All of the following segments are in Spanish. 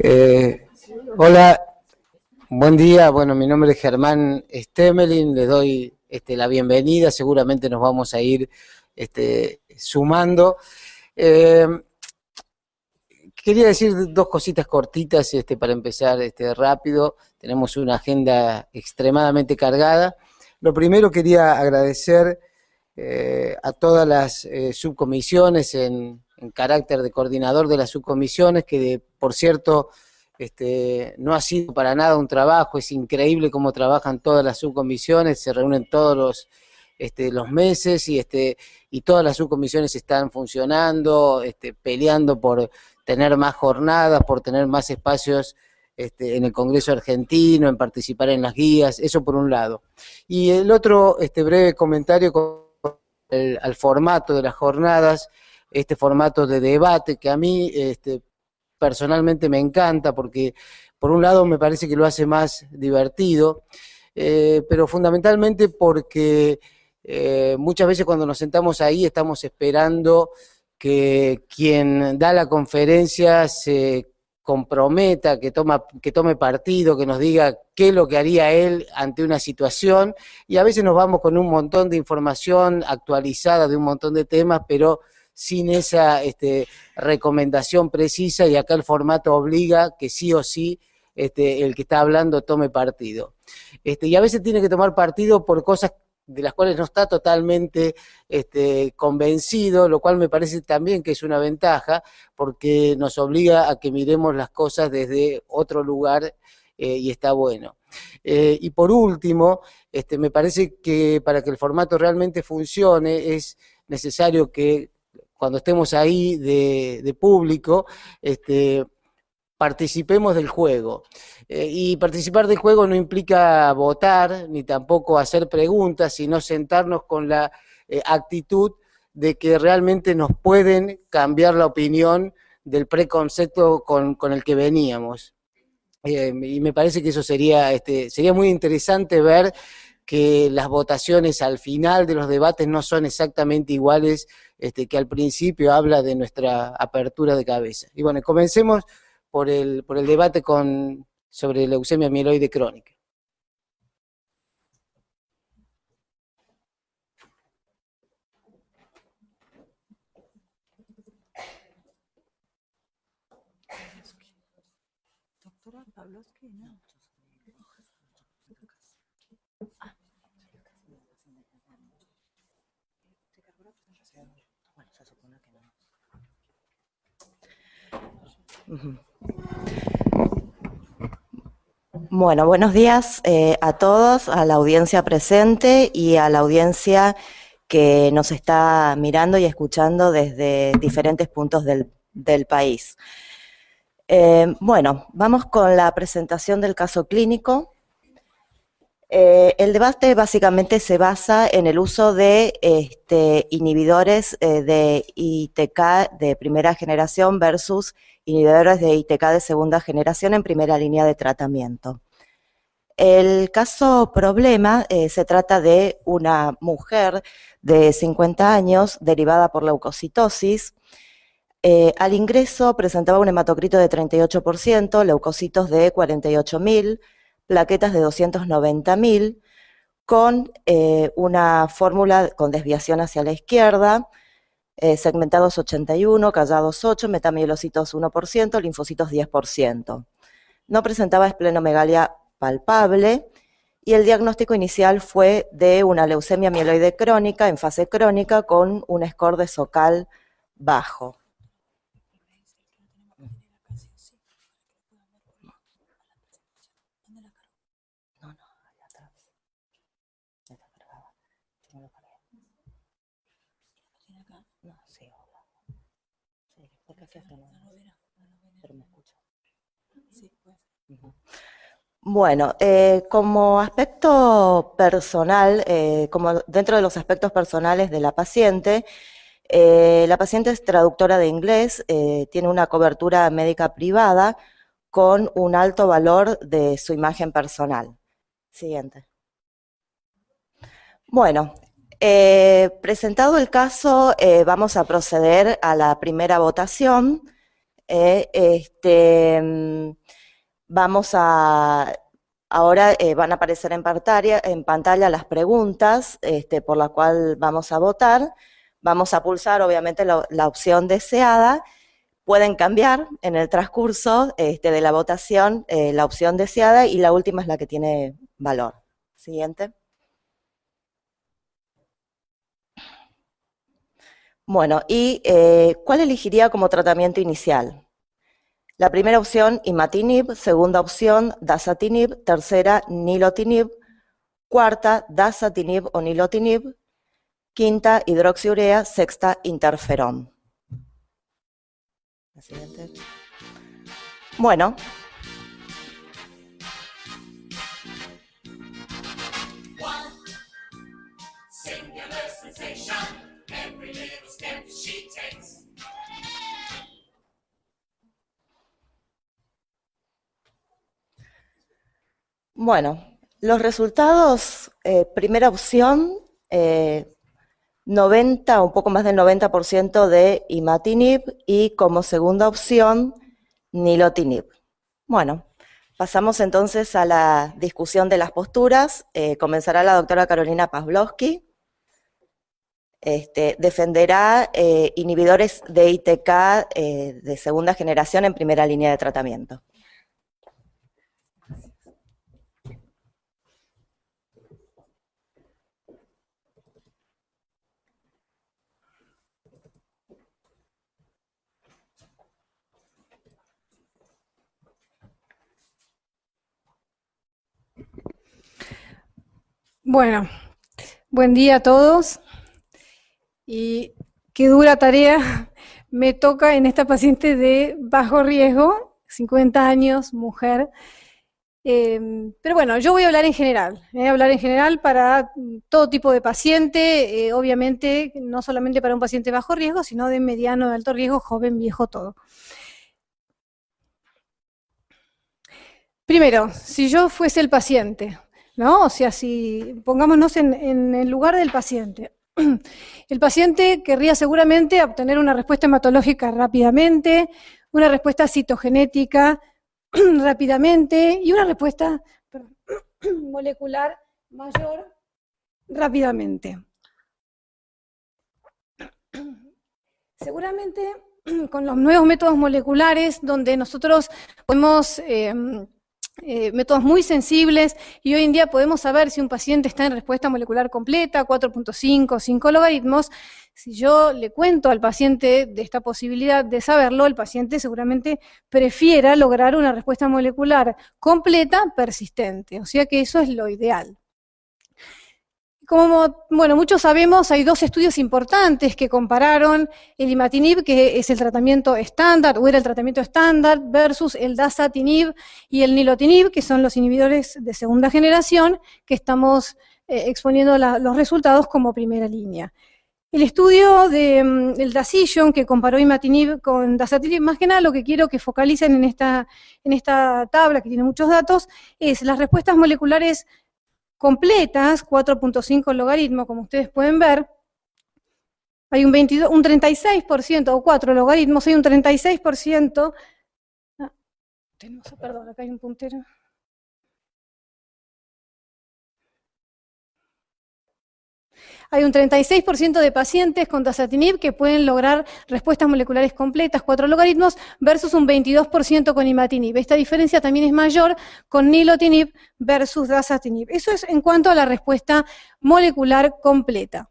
Eh, Hola, buen día. Bueno, mi nombre es Germán Stemelin, les doy la bienvenida. Seguramente nos vamos a ir sumando. Eh, Quería decir dos cositas cortitas para empezar rápido. Tenemos una agenda extremadamente cargada. Lo primero, quería agradecer a todas las subcomisiones en carácter de coordinador de las subcomisiones, que por cierto no ha sido para nada un trabajo. Es increíble cómo trabajan todas las subcomisiones, se reúnen todos los meses y todas las subcomisiones están funcionando, peleando por tener más jornadas, por tener más espacios en el Congreso argentino, en participar en las guías. Eso por un lado. Y el otro breve comentario al formato de las jornadas, este formato de debate que a mí personalmente me encanta, porque por un lado me parece que lo hace más divertido, pero fundamentalmente porque muchas veces cuando nos sentamos ahí estamos esperando que quien da la conferencia se comprometa, que tome partido, que nos diga qué es lo que haría él ante una situación, y a veces nos vamos con un montón de información actualizada de un montón de temas, pero sin esa recomendación precisa, y acá el formato obliga que sí o sí el que está hablando tome partido. Y a veces tiene que tomar partido por cosas de las cuales no está totalmente convencido, lo cual me parece también que es una ventaja, porque nos obliga a que miremos las cosas desde otro lugar, y está bueno. Y por último, me parece que para que el formato realmente funcione es necesario que cuando estemos ahí de público, participemos del juego. Y participar del juego no implica votar, ni tampoco hacer preguntas, sino sentarnos con la actitud de que realmente nos pueden cambiar la opinión del preconcepto con el que veníamos. Y me parece que eso sería muy interesante ver que las votaciones al final de los debates no son exactamente iguales que al principio. Habla de nuestra apertura de cabeza. Y bueno, comencemos por el debate sobre leucemia mieloide crónica. Doctora Pavlovsky, no. Bueno, buenos días a todos, a la audiencia presente y a la audiencia que nos está mirando y escuchando desde diferentes puntos del país. Bueno, vamos con la presentación del caso clínico. El debate básicamente se basa en el uso de inhibidores de ITK de primera generación versus inhibidores de ITK de segunda generación en primera línea de tratamiento. El caso problema se trata de una mujer de 50 años derivada por leucocitosis. Al ingreso presentaba un hematocrito de 38%, leucocitos de 48.000, plaquetas de 290.000, con una fórmula con desviación hacia la izquierda, segmentados 81, callados 8, metamielocitos 1%, linfocitos 10%. No presentaba esplenomegalia palpable y el diagnóstico inicial fue de una leucemia mieloide crónica en fase crónica con un score de SOCAL bajo. Bueno, como aspecto personal, como dentro de los aspectos personales de la paciente es traductora de inglés, tiene una cobertura médica privada con un alto valor de su imagen personal. Siguiente. Bueno, presentado el caso, vamos a proceder a la primera votación. Ahora van a aparecer en pantalla las preguntas por las cuales vamos a votar. Vamos a pulsar, obviamente, la opción deseada. Pueden cambiar en el transcurso de la votación la opción deseada y la última es la que tiene valor. Siguiente. Bueno, y ¿cuál elegiría como tratamiento inicial? La primera opción, imatinib. Segunda opción, dasatinib. Tercera, nilotinib. Cuarta, dasatinib o nilotinib. Quinta, hidroxiurea. Sexta, interferón. La siguiente. Bueno. Bueno, los resultados, primera opción, 90, un poco más del 90% de imatinib y como segunda opción, nilotinib. Bueno, pasamos entonces a la discusión de las posturas. Comenzará la doctora Carolina Pawlowski. Defenderá inhibidores de ITK de segunda generación en primera línea de tratamiento. Bueno, buen día a todos. Y qué dura tarea me toca en esta paciente de bajo riesgo, 50 años, mujer. Pero bueno, yo voy a hablar en general, para todo tipo de paciente, obviamente no solamente para un paciente de bajo riesgo, sino de mediano, de alto riesgo, joven, viejo, todo. Primero, si yo fuese el paciente, ¿no? O sea, si pongámonos en el lugar del paciente. El paciente querría seguramente obtener una respuesta hematológica rápidamente, una respuesta citogenética rápidamente y una respuesta molecular mayor rápidamente. Seguramente con los nuevos métodos moleculares donde nosotros podemos métodos muy sensibles y hoy en día podemos saber si un paciente está en respuesta molecular completa, 4.5, 5 logaritmos. Si yo le cuento al paciente de esta posibilidad de saberlo, el paciente seguramente prefiera lograr una respuesta molecular completa, persistente. O sea que eso es lo ideal. Como, bueno, muchos sabemos, hay dos estudios importantes que compararon el imatinib, que es el tratamiento estándar, o era el tratamiento estándar, versus el dasatinib y el nilotinib, que son los inhibidores de segunda generación, que estamos exponiendo los resultados como primera línea. El estudio del Dasillon, que comparó imatinib con dasatinib, más que nada lo que quiero que focalicen en esta tabla, que tiene muchos datos, es las respuestas moleculares completas, 4.5 logaritmo, como ustedes pueden ver, hay un 36%, o 4 logaritmos, hay un 36%, perdón, acá hay un puntero. Hay un 36% de pacientes con dasatinib que pueden lograr respuestas moleculares completas, 4 logaritmos, versus un 22% con imatinib. Esta diferencia también es mayor con nilotinib versus dasatinib. Eso es en cuanto a la respuesta molecular completa.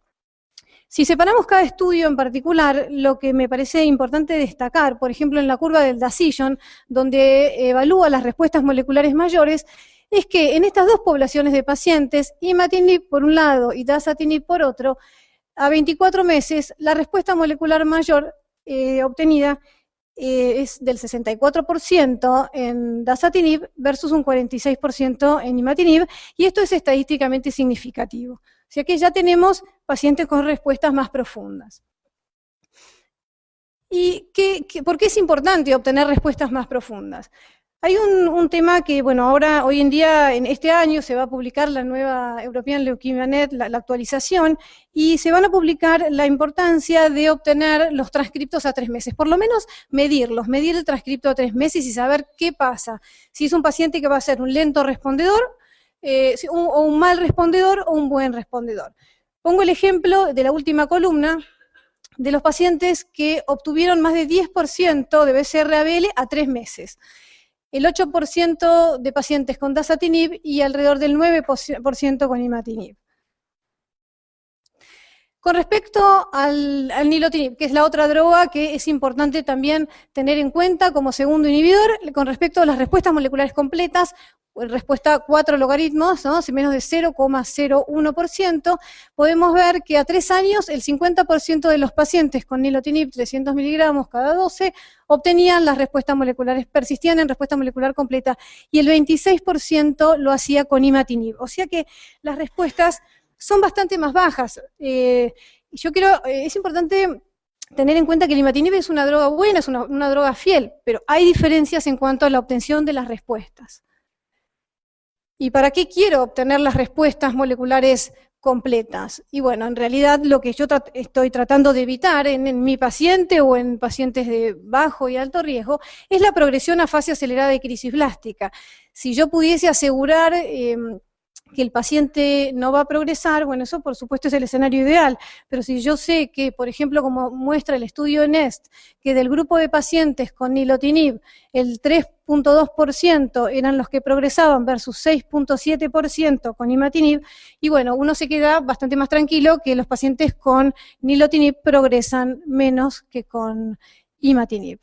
Si separamos cada estudio en particular, lo que me parece importante destacar, por ejemplo, en la curva del Dasillon, donde evalúa las respuestas moleculares mayores, es que en estas dos poblaciones de pacientes, imatinib por un lado y dasatinib por otro, a 24 meses la respuesta molecular mayor obtenida es del 64% en dasatinib versus un 46% en imatinib, y esto es estadísticamente significativo. O sea que ya tenemos pacientes con respuestas más profundas. ¿Y por qué es importante obtener respuestas más profundas? Hay un tema que, bueno, ahora, hoy en día, en este año, se va a publicar la nueva European Leukemia Net, la actualización, y se van a publicar la importancia de obtener los transcriptos a 3 meses, por lo menos medirlos, medir el transcripto a 3 meses y saber qué pasa. Si es un paciente que va a ser un lento respondedor, o un mal respondedor, o un buen respondedor. Pongo el ejemplo de la última columna, de los pacientes que obtuvieron más de 10% de BCR-ABL a 3 meses. El 8% de pacientes con dasatinib y alrededor del 9% con imatinib. Con respecto al nilotinib, que es la otra droga que es importante también tener en cuenta como segundo inhibidor, con respecto a las respuestas moleculares completas, respuesta 4 logaritmos, ¿no? Si menos de 0,01%, podemos ver que a 3 años el 50% de los pacientes con nilotinib 300 miligramos cada 12 obtenían las respuestas moleculares, persistían en respuesta molecular completa, y el 26% lo hacía con imatinib. O sea que las respuestas son bastante más bajas. Es importante tener en cuenta que el imatinib es una droga buena, es una droga fiel, pero hay diferencias en cuanto a la obtención de las respuestas. ¿Y para qué quiero obtener las respuestas moleculares completas? Y bueno, en realidad lo que yo estoy tratando de evitar en mi paciente o en pacientes de bajo y alto riesgo es la progresión a fase acelerada de crisis blástica. Si yo pudiese asegurar que el paciente no va a progresar, bueno, eso por supuesto es el escenario ideal, pero si yo sé que, por ejemplo, como muestra el estudio NEST, que del grupo de pacientes con nilotinib, el 3,2% eran los que progresaban versus 6,7% con imatinib, y bueno, uno se queda bastante más tranquilo que los pacientes con nilotinib progresan menos que con imatinib.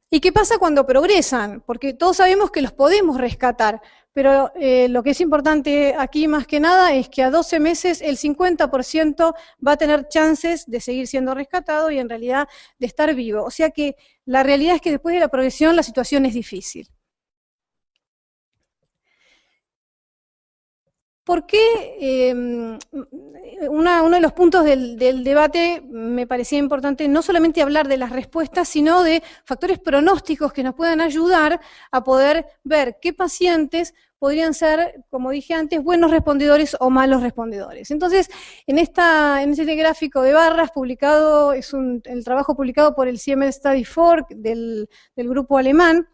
¿Y qué pasa cuando progresan? Porque todos sabemos que los podemos rescatar, pero lo que es importante aquí más que nada es que a 12 meses el 50% va a tener chances de seguir siendo rescatado y en realidad de estar vivo. O sea que la realidad es que después de la progresión la situación es difícil. ¿Por qué? Uno de los puntos del debate me parecía importante no solamente hablar de las respuestas, sino de factores pronósticos que nos puedan ayudar a poder ver qué pacientes podrían ser, como dije antes, buenos respondedores o malos respondedores. Entonces, en este gráfico de barras publicado, el trabajo publicado por el CML Study 4 del grupo alemán,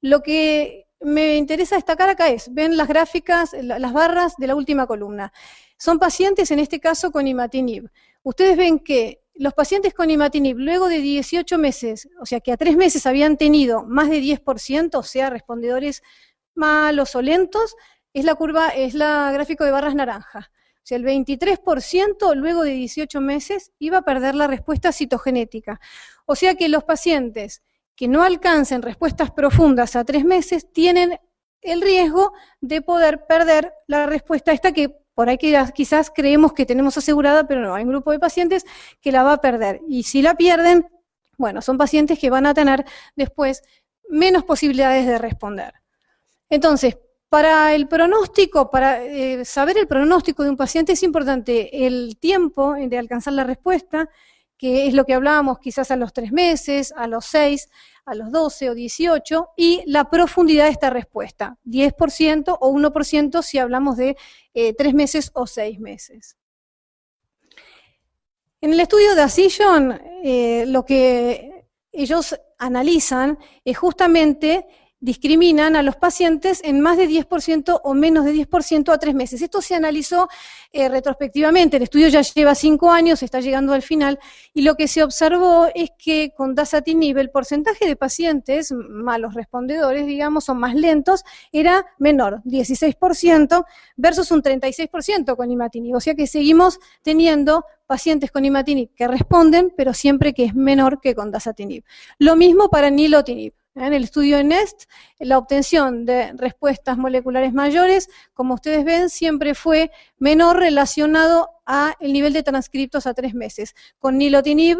lo que me interesa destacar acá ven las gráficas, las barras de la última columna. Son pacientes, en este caso, con imatinib. Ustedes ven que los pacientes con imatinib, luego de 18 meses, o sea que a 3 meses habían tenido más de 10%, o sea, respondedores malos o lentos, es la gráfico de barras naranja. O sea, el 23% luego de 18 meses iba a perder la respuesta citogenética. O sea que los pacientes que no alcancen respuestas profundas a 3 meses tienen el riesgo de poder perder la respuesta esta que por ahí quizás creemos que tenemos asegurada, pero no, hay un grupo de pacientes que la va a perder. Y si la pierden, bueno, son pacientes que van a tener después menos posibilidades de responder. Entonces, para el pronóstico, para saber el pronóstico de un paciente es importante el tiempo de alcanzar la respuesta, que es lo que hablábamos quizás a los 3 meses, a los 6, a los 12 o 18, y la profundidad de esta respuesta, 10% o 1% si hablamos de 3 meses o 6 meses. En el estudio de Asillon, lo que ellos analizan es justamente discriminan a los pacientes en más de 10% o menos de 10% a 3 meses. Esto se analizó retrospectivamente, el estudio ya lleva 5 años, está llegando al final, y lo que se observó es que con dasatinib el porcentaje de pacientes malos respondedores, digamos, o más lentos, era menor, 16% versus un 36% con imatinib. O sea que seguimos teniendo pacientes con imatinib que responden, pero siempre que es menor que con dasatinib. Lo mismo para nilotinib. En el estudio NEST, la obtención de respuestas moleculares mayores, como ustedes ven, siempre fue menor relacionado a el nivel de transcriptos a 3 meses. Con nilotinib,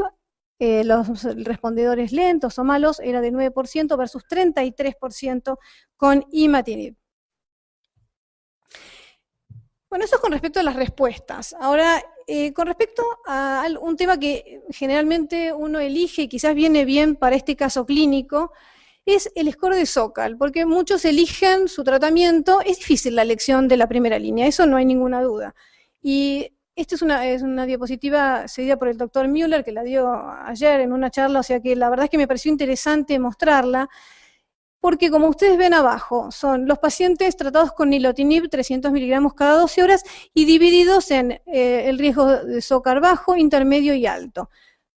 los respondedores lentos o malos era de 9% versus 33% con imatinib. Bueno, eso es con respecto a las respuestas. Ahora, con respecto a un tema que generalmente uno elige y quizás viene bien para este caso clínico, es el score de SOCAL, porque muchos eligen su tratamiento, es difícil la elección de la primera línea, eso no hay ninguna duda. Y esta es una diapositiva seguida por el doctor Müller, que la dio ayer en una charla, o sea que la verdad es que me pareció interesante mostrarla, porque como ustedes ven abajo, son los pacientes tratados con nilotinib 300 miligramos cada 12 horas y divididos en el riesgo de SOCAL bajo, intermedio y alto.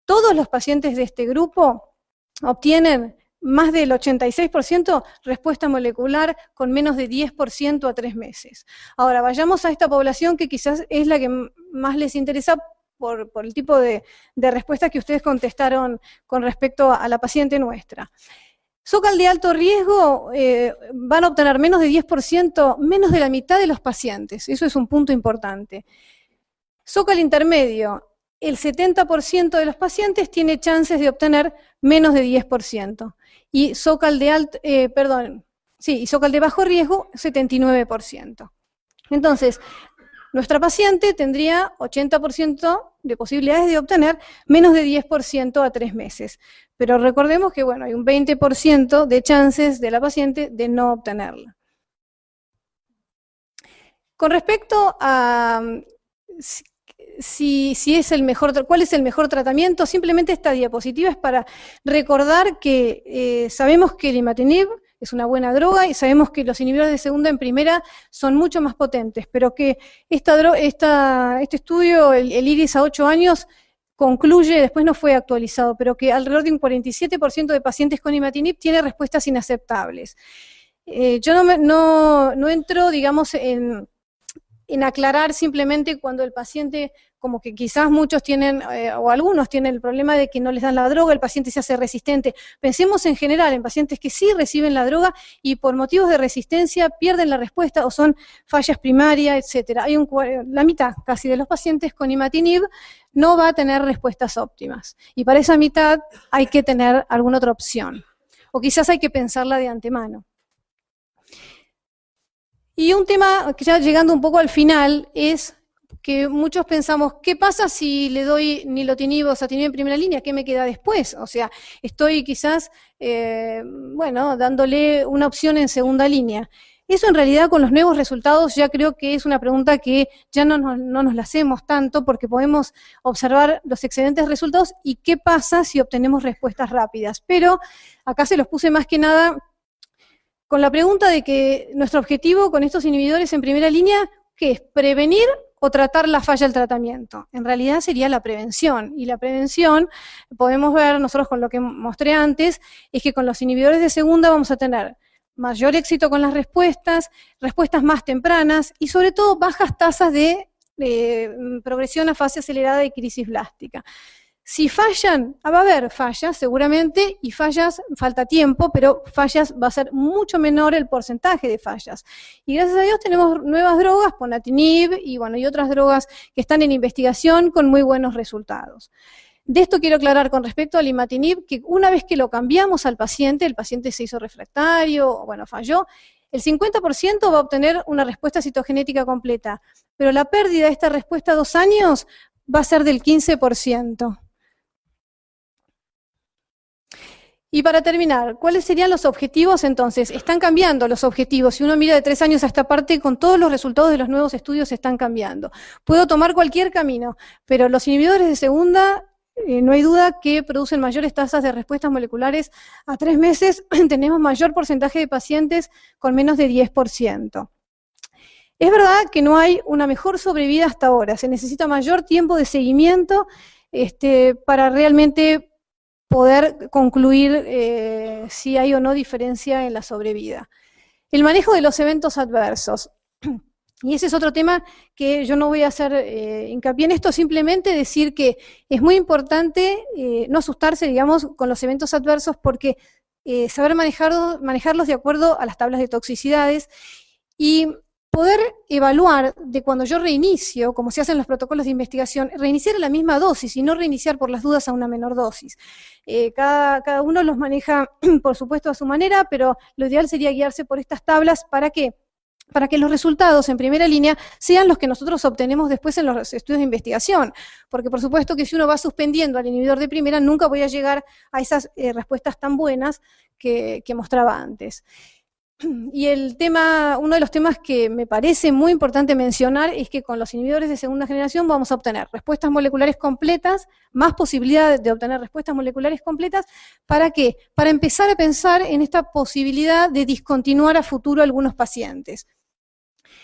Todos los pacientes de este grupo obtienen más del 86% respuesta molecular con menos de 10% a 3 meses. Ahora, vayamos a esta población que quizás es la que más les interesa por el tipo de respuestas que ustedes contestaron con respecto a la paciente nuestra. SOCAL de alto riesgo van a obtener menos de 10%, menos de la mitad de los pacientes, eso es un punto importante. SOCAL intermedio, el 70% de los pacientes tiene chances de obtener menos de 10%. Y SOCAL de bajo riesgo, 79%. Entonces, nuestra paciente tendría 80% de posibilidades de obtener menos de 10% a 3 meses. Pero recordemos que, bueno, hay un 20% de chances de la paciente de no obtenerla. Con respecto a cuál es el mejor tratamiento, simplemente esta diapositiva es para recordar que sabemos que el imatinib es una buena droga y sabemos que los inhibidores de segunda en primera son mucho más potentes, pero que este estudio, el IRIS a 8 años, concluye, después no fue actualizado, pero que alrededor de un 47% de pacientes con imatinib tiene respuestas inaceptables. Yo no entro, digamos, en aclarar simplemente cuando el paciente, como que quizás muchos tienen, o algunos tienen el problema de que no les dan la droga, el paciente se hace resistente. Pensemos en general en pacientes que sí reciben la droga y por motivos de resistencia pierden la respuesta o son fallas primarias, etc. Hay la mitad casi de los pacientes con imatinib no va a tener respuestas óptimas. Y para esa mitad hay que tener alguna otra opción. O quizás hay que pensarla de antemano. Y un tema que ya llegando un poco al final es que muchos pensamos, ¿qué pasa si le doy nilotinib o satinib en primera línea? ¿Qué me queda después? O sea, estoy quizás, dándole una opción en segunda línea. Eso en realidad con los nuevos resultados ya creo que es una pregunta que ya no nos la hacemos tanto porque podemos observar los excelentes resultados y qué pasa si obtenemos respuestas rápidas. Pero acá se los puse más que nada con la pregunta de que nuestro objetivo con estos inhibidores en primera línea, ¿qué es? ¿Prevenir o tratar la falla del tratamiento? En realidad sería la prevención, y la prevención, podemos ver nosotros con lo que mostré antes, es que con los inhibidores de segunda vamos a tener mayor éxito con las respuestas más tempranas, y sobre todo bajas tasas de progresión a fase acelerada y crisis blástica. Si fallan, va a haber fallas seguramente, y fallas, falta tiempo, pero fallas va a ser mucho menor el porcentaje de fallas. Y gracias a Dios tenemos nuevas drogas, ponatinib y otras drogas que están en investigación con muy buenos resultados. De esto quiero aclarar con respecto al imatinib, que una vez que lo cambiamos al paciente, el paciente se hizo refractario, falló, el 50% va a obtener una respuesta citogenética completa, pero la pérdida de esta respuesta a 2 años va a ser del 15%. Y para terminar, ¿cuáles serían los objetivos entonces? Están cambiando los objetivos. Si uno mira de 3 años a esta parte, con todos los resultados de los nuevos estudios están cambiando. Puedo tomar cualquier camino, pero los inhibidores de segunda, no hay duda que producen mayores tasas de respuestas moleculares a 3 meses. Tenemos mayor porcentaje de pacientes con menos de 10%. Es verdad que no hay una mejor sobrevida hasta ahora. Se necesita mayor tiempo de seguimiento para realmente poder concluir si hay o no diferencia en la sobrevida. El manejo de los eventos adversos. Y ese es otro tema que yo no voy a hacer hincapié en esto, simplemente decir que es muy importante no asustarse, digamos, con los eventos adversos, porque saber manejarlos de acuerdo a las tablas de toxicidades y poder evaluar de cuando yo reinicio, como se hacen los protocolos de investigación, reiniciar a la misma dosis y no reiniciar por las dudas a una menor dosis. Cada uno los maneja, por supuesto, a su manera, pero lo ideal sería guiarse por estas tablas para que los resultados en primera línea sean los que nosotros obtenemos después en los estudios de investigación. Porque por supuesto que si uno va suspendiendo al inhibidor de primera, nunca voy a llegar a esas respuestas tan buenas que mostraba antes. Y uno de los temas que me parece muy importante mencionar es que con los inhibidores de segunda generación vamos a obtener respuestas moleculares completas, más posibilidad de obtener respuestas moleculares completas. ¿Para qué? Para empezar a pensar en esta posibilidad de discontinuar a futuro algunos pacientes.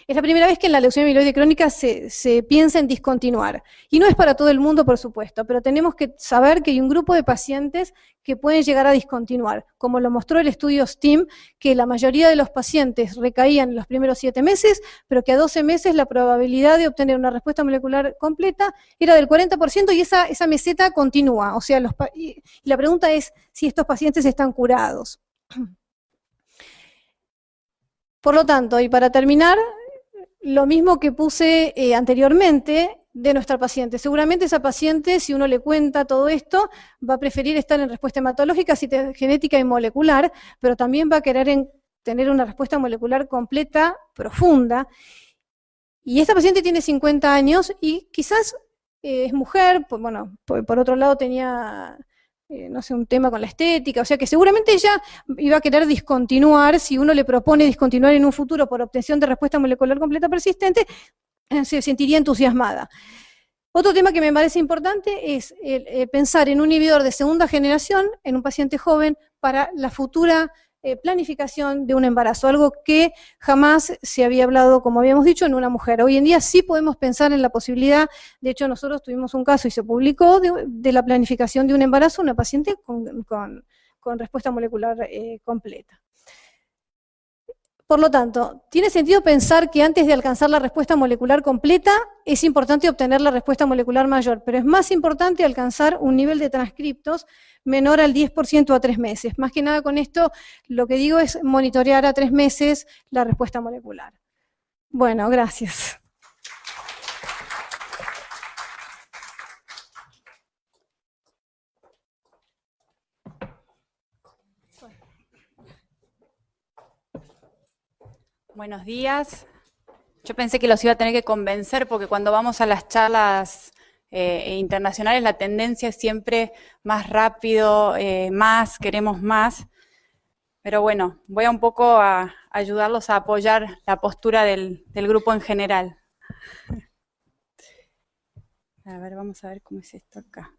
Es la primera vez que en la leucemia mieloide crónica se piensa en discontinuar. Y no es para todo el mundo, por supuesto, pero tenemos que saber que hay un grupo de pacientes que pueden llegar a discontinuar. Como lo mostró el estudio STEAM, que la mayoría de los pacientes recaían en los primeros 7 meses, pero que a 12 meses la probabilidad de obtener una respuesta molecular completa era del 40% y esa meseta continúa. O sea, y la pregunta es si estos pacientes están curados. Por lo tanto, y para terminar, lo mismo que puse anteriormente de nuestra paciente. Seguramente esa paciente, si uno le cuenta todo esto, va a preferir estar en respuesta hematológica, citogenética y molecular, pero también va a querer tener una respuesta molecular completa, profunda. Y esta paciente tiene 50 años y quizás es mujer, bueno, por otro lado tenía no sé, un tema con la estética, o sea que seguramente ella iba a querer discontinuar. Si uno le propone discontinuar en un futuro por obtención de respuesta molecular completa persistente, se sentiría entusiasmada. Otro tema que me parece importante es pensar en un inhibidor de segunda generación en un paciente joven para la futura planificación de un embarazo, algo que jamás se había hablado, como habíamos dicho, en una mujer. Hoy en día sí podemos pensar en la posibilidad, de hecho nosotros tuvimos un caso y se publicó de la planificación de un embarazo, una paciente con respuesta molecular completa. Por lo tanto, tiene sentido pensar que antes de alcanzar la respuesta molecular completa, es importante obtener la respuesta molecular mayor, pero es más importante alcanzar un nivel de transcriptos menor al 10% a 3 meses. Más que nada con esto, lo que digo es monitorear a 3 meses la respuesta molecular. Bueno, gracias. Buenos días. Yo pensé que los iba a tener que convencer porque cuando vamos a las charlas internacionales la tendencia es siempre más rápido, queremos más. Pero bueno, voy un poco a ayudarlos a apoyar la postura del grupo en general. A ver, vamos a ver cómo es esto acá.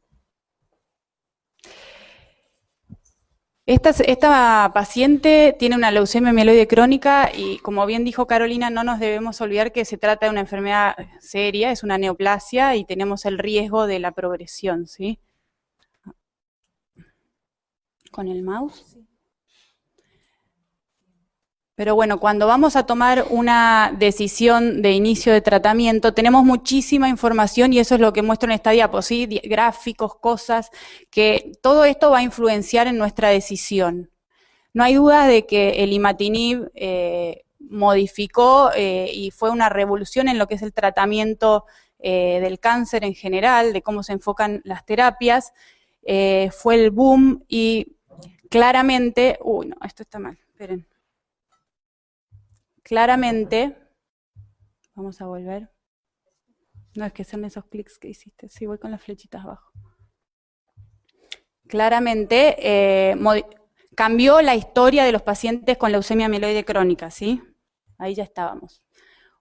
Esta paciente tiene una leucemia mieloide crónica y, como bien dijo Carolina, no nos debemos olvidar que se trata de una enfermedad seria, es una neoplasia y tenemos el riesgo de la progresión, ¿sí? ¿Con el mouse? Pero bueno, cuando vamos a tomar una decisión de inicio de tratamiento, tenemos muchísima información y eso es lo que muestro en esta diapo, ¿sí? Gráficos, cosas, que todo esto va a influenciar en nuestra decisión. No hay duda de que el imatinib modificó y fue una revolución en lo que es el tratamiento del cáncer en general, de cómo se enfocan las terapias. Fue el boom y claramente... Uy, no, esto está mal, esperen. Claramente, vamos a volver. No, es que son esos clics que hiciste. Sí, voy con las flechitas abajo. Claramente cambió la historia de los pacientes con leucemia mieloide crónica, ¿sí? Ahí ya estábamos.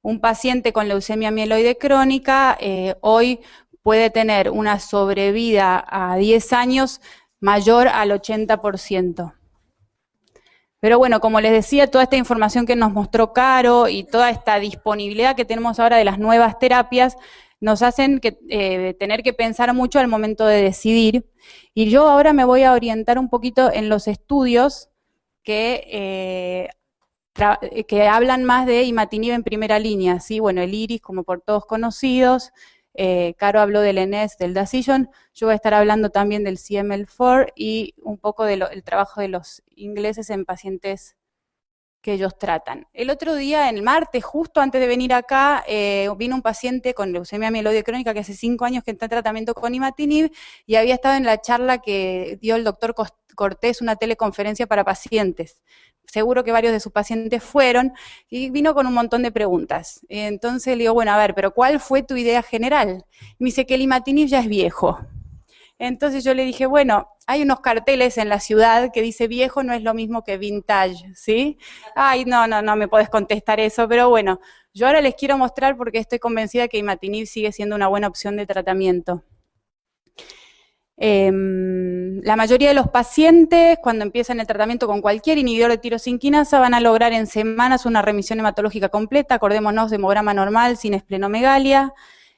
Un paciente con leucemia mieloide crónica hoy puede tener una sobrevida a 10 años mayor al 80%. Pero bueno, como les decía, toda esta información que nos mostró Caro y toda esta disponibilidad que tenemos ahora de las nuevas terapias nos hacen tener que pensar mucho al momento de decidir. Y yo ahora me voy a orientar un poquito en los estudios que hablan más de imatinib en primera línea, ¿sí? Bueno, el IRIS, como por todos conocidos. Caro habló del ENES, del Dacillon, yo voy a estar hablando también del CML4 y un poco del trabajo de los ingleses en pacientes que ellos tratan. El otro día, el martes, justo antes de venir acá, vino un paciente con leucemia mieloide crónica que hace 5 años que está en tratamiento con imatinib y había estado en la charla que dio el doctor Cortés, una teleconferencia para pacientes. Seguro que varios de sus pacientes fueron, y vino con un montón de preguntas. Entonces le digo, bueno, a ver, pero ¿cuál fue tu idea general? Y me dice que el imatinib ya es viejo. Entonces yo le dije, bueno, hay unos carteles en la ciudad que dice viejo no es lo mismo que vintage, ¿sí? Ay, no me podés contestar eso, pero bueno, yo ahora les quiero mostrar porque estoy convencida que imatinib sigue siendo una buena opción de tratamiento. La mayoría de los pacientes, cuando empiezan el tratamiento con cualquier inhibidor de tirosinquinasa, van a lograr en semanas una remisión hematológica completa, acordémonos, hemograma normal, sin esplenomegalia.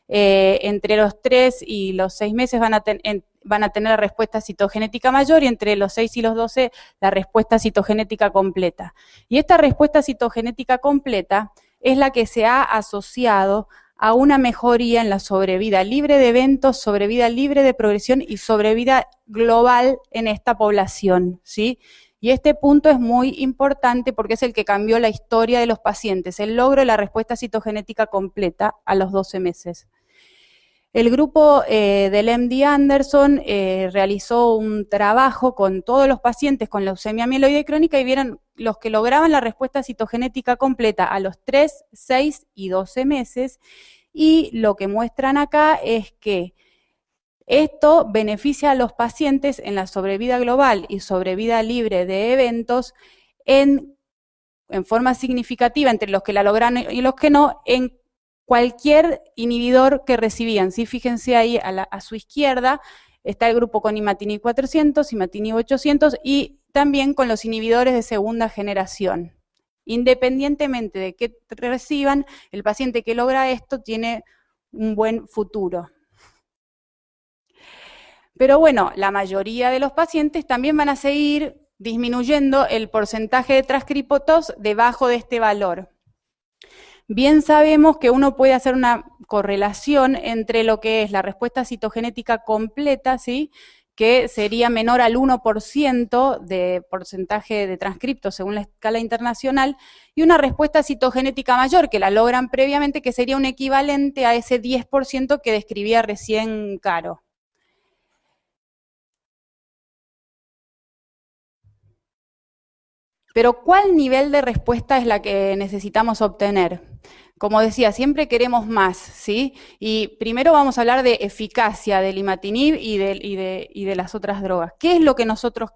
Entre los 3 y los 6 meses van a tener la respuesta citogenética mayor y entre los 6 y los 12 la respuesta citogenética completa. Y esta respuesta citogenética completa es la que se ha asociado a una mejoría en la sobrevida libre de eventos, sobrevida libre de progresión y sobrevida global en esta población, ¿sí? Y este punto es muy importante porque es el que cambió la historia de los pacientes, el logro de la respuesta citogenética completa a los 12 meses. El grupo del MD Anderson realizó un trabajo con todos los pacientes con leucemia mieloide crónica y vieron los que lograban la respuesta citogenética completa a los 3, 6 y 12 meses, y lo que muestran acá es que esto beneficia a los pacientes en la sobrevida global y sobrevida libre de eventos en forma significativa entre los que la lograron y los que no, en cualquier inhibidor que recibían, ¿sí? Fíjense ahí a su izquierda, está el grupo con imatinib 400, imatinib 800 y también con los inhibidores de segunda generación. Independientemente de qué reciban, el paciente que logra esto tiene un buen futuro. Pero bueno, la mayoría de los pacientes también van a seguir disminuyendo el porcentaje de transcriptos debajo de este valor. Bien sabemos que uno puede hacer una correlación entre lo que es la respuesta citogenética completa, ¿sí?, que sería menor al 1% de porcentaje de transcriptos según la escala internacional, y una respuesta citogenética mayor, que la logran previamente, que sería un equivalente a ese 10% que describía recién Caro. Pero ¿cuál nivel de respuesta es la que necesitamos obtener? Como decía, siempre queremos más, ¿sí? Y primero vamos a hablar de eficacia del imatinib y de las otras drogas. ¿Qué es lo que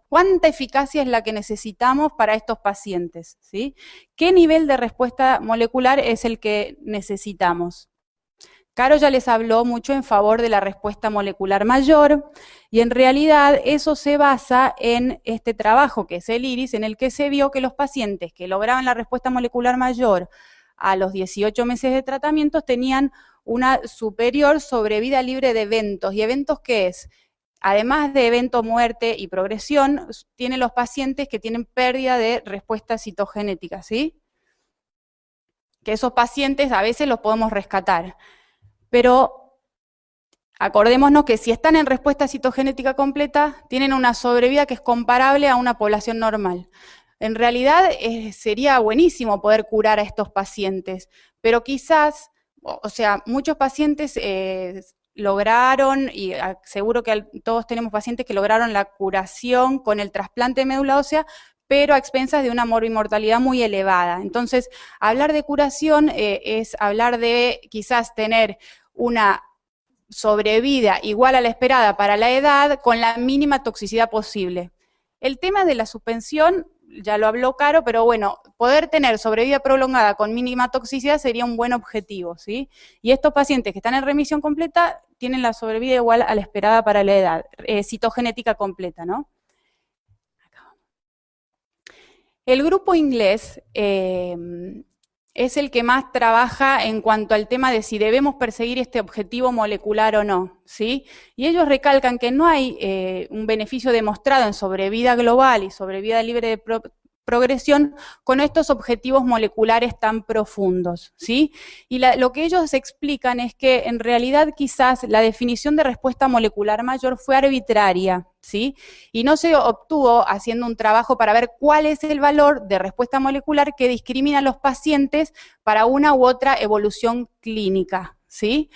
cuánta eficacia es la que necesitamos para estos pacientes, ¿sí? ¿Qué nivel de respuesta molecular es el que necesitamos? Caro ya les habló mucho en favor de la respuesta molecular mayor, y en realidad eso se basa en este trabajo que es el IRIS, en el que se vio que los pacientes que lograban la respuesta molecular mayor a los 18 meses de tratamiento tenían una superior sobrevida libre de eventos. ¿Y eventos qué es? Además de evento, muerte y progresión, tienen los pacientes que tienen pérdida de respuesta citogenética, ¿sí? Que esos pacientes a veces los podemos rescatar. Pero acordémonos que si están en respuesta citogenética completa, tienen una sobrevida que es comparable a una población normal. En realidad sería buenísimo poder curar a estos pacientes, pero quizás, o sea, muchos pacientes lograron, y seguro que todos tenemos pacientes que lograron la curación con el trasplante de médula ósea, pero a expensas de una morbimortalidad muy elevada. Entonces, hablar de curación es hablar de quizás tener una sobrevida igual a la esperada para la edad con la mínima toxicidad posible. El tema de la suspensión, ya lo habló Caro, pero bueno, poder tener sobrevida prolongada con mínima toxicidad sería un buen objetivo, ¿sí? Y estos pacientes que están en remisión completa tienen la sobrevida igual a la esperada para la edad, citogenética completa, ¿no? El grupo inglés es el que más trabaja en cuanto al tema de si debemos perseguir este objetivo molecular o no, ¿sí? Y ellos recalcan que no hay un beneficio demostrado en sobrevida global y sobrevida libre de progresión con estos objetivos moleculares tan profundos, ¿sí? Y lo que ellos explican es que en realidad quizás la definición de respuesta molecular mayor fue arbitraria, ¿sí? Y no se obtuvo haciendo un trabajo para ver cuál es el valor de respuesta molecular que discrimina a los pacientes para una u otra evolución clínica, ¿sí?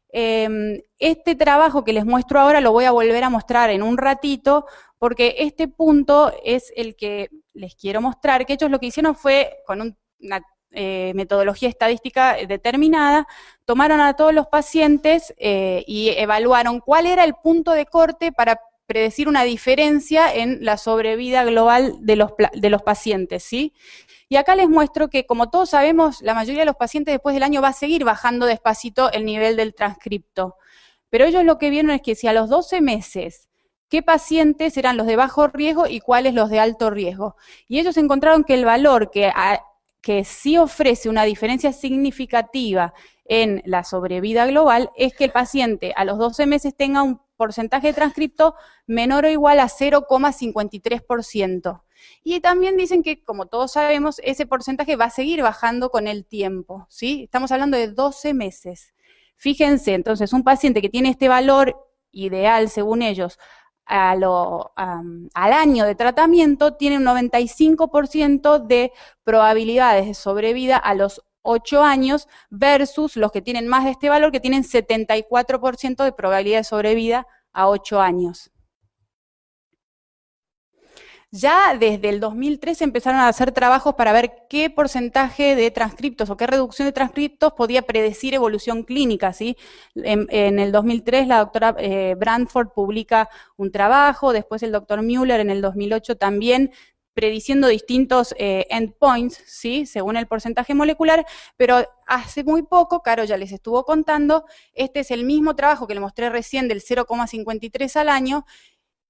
Este trabajo que les muestro ahora lo voy a volver a mostrar en un ratito, porque este punto es el que les quiero mostrar, que ellos lo que hicieron fue, con una metodología estadística determinada, tomaron a todos los pacientes y evaluaron cuál era el punto de corte para predecir una diferencia en la sobrevida global de los pacientes, ¿sí? Y acá les muestro que, como todos sabemos, la mayoría de los pacientes después del año va a seguir bajando despacito el nivel del transcripto. Pero ellos lo que vieron es que si a los 12 meses, qué pacientes eran los de bajo riesgo y cuáles los de alto riesgo. Y ellos encontraron que el valor que sí ofrece una diferencia significativa en la sobrevida global es que el paciente a los 12 meses tenga un porcentaje de transcripto menor o igual a 0,53%. Y también dicen que, como todos sabemos, ese porcentaje va a seguir bajando con el tiempo, ¿sí? Estamos hablando de 12 meses. Fíjense, entonces, un paciente que tiene este valor ideal, según ellos, al año de tratamiento, tiene un 95% de probabilidades de sobrevida a los 8 años, versus los que tienen más de este valor, que tienen 74% de probabilidad de sobrevida a 8 años. Ya desde el 2003 empezaron a hacer trabajos para ver qué porcentaje de transcriptos o qué reducción de transcriptos podía predecir evolución clínica, ¿sí? En el 2003 la doctora Brandford publica un trabajo, después el doctor Müller en el 2008 también, prediciendo distintos endpoints, ¿sí? Según el porcentaje molecular, pero hace muy poco, Caro ya les estuvo contando, este es el mismo trabajo que les mostré recién del 0,53 al año,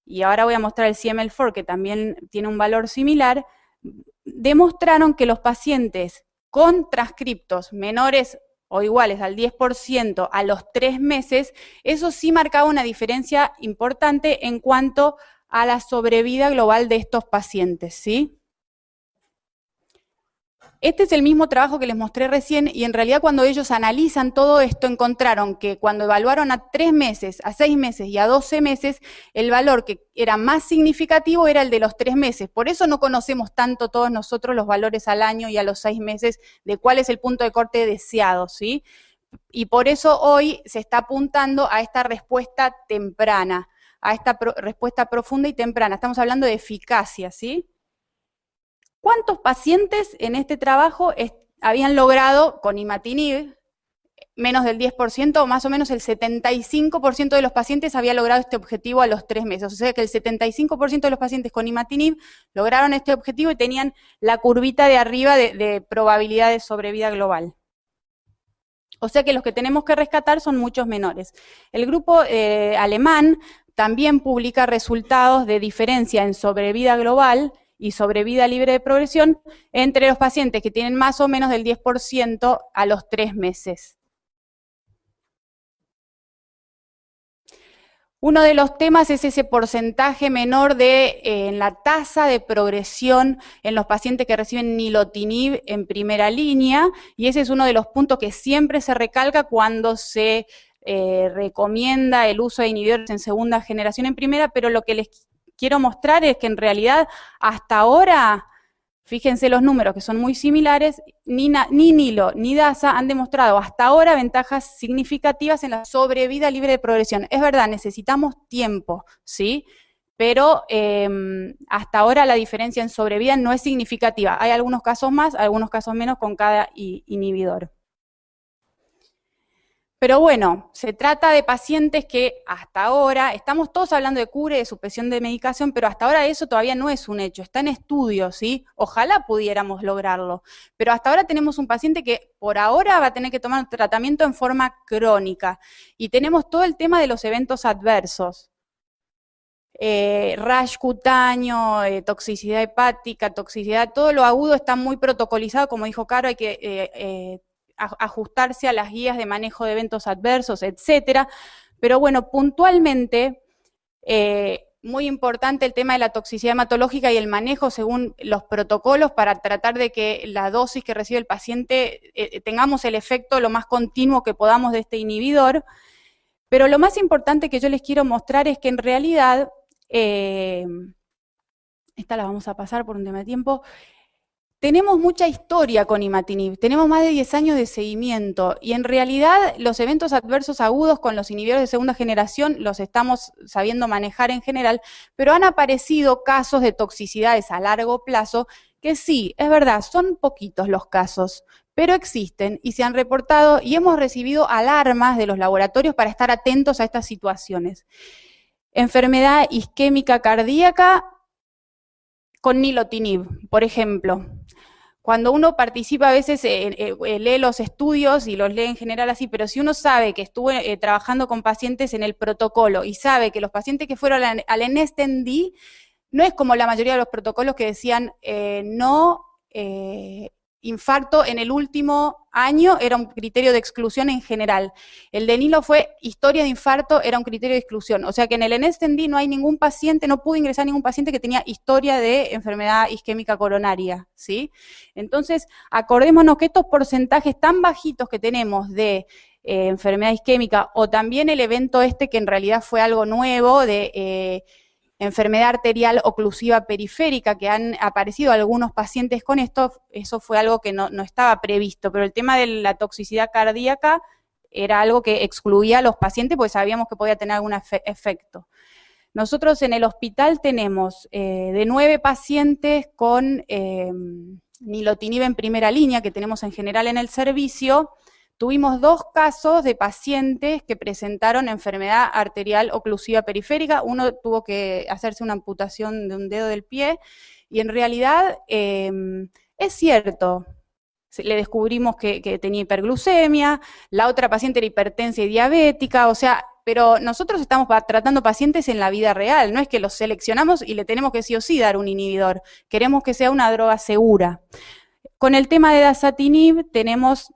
y ahora voy a mostrar el CML4, que también tiene un valor similar, demostraron que los pacientes con transcriptos menores o iguales al 10% a los 3 meses, eso sí marcaba una diferencia importante en cuanto a la sobrevida global de estos pacientes, ¿sí? Este es el mismo trabajo que les mostré recién y en realidad cuando ellos analizan todo esto encontraron que cuando evaluaron a 3 meses, a 6 meses y a 12 meses, el valor que era más significativo era el de los 3 meses. Por eso no conocemos tanto todos nosotros los valores al año y a los 6 meses de cuál es el punto de corte deseado, ¿sí? Y por eso hoy se está apuntando a esta respuesta temprana, a esta respuesta profunda y temprana. Estamos hablando de eficacia, ¿sí? ¿Cuántos pacientes en este trabajo habían logrado con imatinib menos del 10%, o más o menos el 75% de los pacientes había logrado este objetivo a los 3 meses? O sea que el 75% de los pacientes con imatinib lograron este objetivo y tenían la curvita de arriba de probabilidad de sobrevida global. O sea que los que tenemos que rescatar son muchos menores. El grupo alemán también publica resultados de diferencia en sobrevida global y sobrevida libre de progresión entre los pacientes que tienen más o menos del 10% a los 3 meses. Uno de los temas es ese porcentaje menor en la tasa de progresión en los pacientes que reciben nilotinib en primera línea, y ese es uno de los puntos que siempre se recalca cuando se recomienda el uso de inhibidores en segunda generación en primera, pero lo que les quiero mostrar es que en realidad hasta ahora, fíjense los números que son muy similares, ni Nilo ni DASA han demostrado hasta ahora ventajas significativas en la sobrevida libre de progresión. Es verdad, necesitamos tiempo, ¿sí? Pero hasta ahora la diferencia en sobrevida no es significativa. Hay algunos casos más, algunos casos menos con cada inhibidor. Pero bueno, se trata de pacientes que hasta ahora, estamos todos hablando de cura y de suspensión de medicación, pero hasta ahora eso todavía no es un hecho, está en estudio, ¿sí? Ojalá pudiéramos lograrlo, pero hasta ahora tenemos un paciente que por ahora va a tener que tomar un tratamiento en forma crónica, y tenemos todo el tema de los eventos adversos. Rash cutáneo, toxicidad hepática, toxicidad, todo lo agudo está muy protocolizado, como dijo Caro, hay que ajustarse a las guías de manejo de eventos adversos, etcétera. Pero bueno, puntualmente, muy importante el tema de la toxicidad hematológica y el manejo según los protocolos para tratar de que la dosis que recibe el paciente tengamos el efecto lo más continuo que podamos de este inhibidor. Pero lo más importante que yo les quiero mostrar es que en realidad, esta la vamos a pasar por un tema de tiempo, tenemos mucha historia con imatinib, tenemos más de 10 años de seguimiento, y en realidad los eventos adversos agudos con los inhibidores de segunda generación los estamos sabiendo manejar en general, pero han aparecido casos de toxicidades a largo plazo que sí, es verdad, son poquitos los casos, pero existen y se han reportado y hemos recibido alarmas de los laboratorios para estar atentos a estas situaciones. Enfermedad isquémica cardíaca con nilotinib, por ejemplo. Cuando uno participa a veces, lee los estudios y los lee en general así, pero si uno sabe que estuvo trabajando con pacientes en el protocolo y sabe que los pacientes que fueron al NSTD, no es como la mayoría de los protocolos que decían infarto en el último año, era un criterio de exclusión en general. El de Nilo fue historia de infarto, era un criterio de exclusión. O sea que en el NSTD no hay ningún paciente, no pudo ingresar ningún paciente que tenía historia de enfermedad isquémica coronaria, ¿sí? Entonces, acordémonos que estos porcentajes tan bajitos que tenemos de enfermedad isquémica, o también el evento que en realidad fue algo nuevo, de enfermedad arterial oclusiva periférica, que han aparecido algunos pacientes con esto, eso fue algo que no estaba previsto, pero el tema de la toxicidad cardíaca era algo que excluía a los pacientes porque sabíamos que podía tener algún efecto. Nosotros en el hospital tenemos de 9 pacientes con nilotinib en primera línea, que tenemos en general en el servicio. Tuvimos 2 casos de pacientes que presentaron enfermedad arterial oclusiva periférica. Uno tuvo que hacerse una amputación de un dedo del pie y en realidad es cierto, le descubrimos que tenía hiperglucemia, la otra paciente era hipertensa y diabética, o sea, pero nosotros estamos tratando pacientes en la vida real, no es que los seleccionamos y le tenemos que sí o sí dar un inhibidor, queremos que sea una droga segura. Con el tema de dasatinib tenemos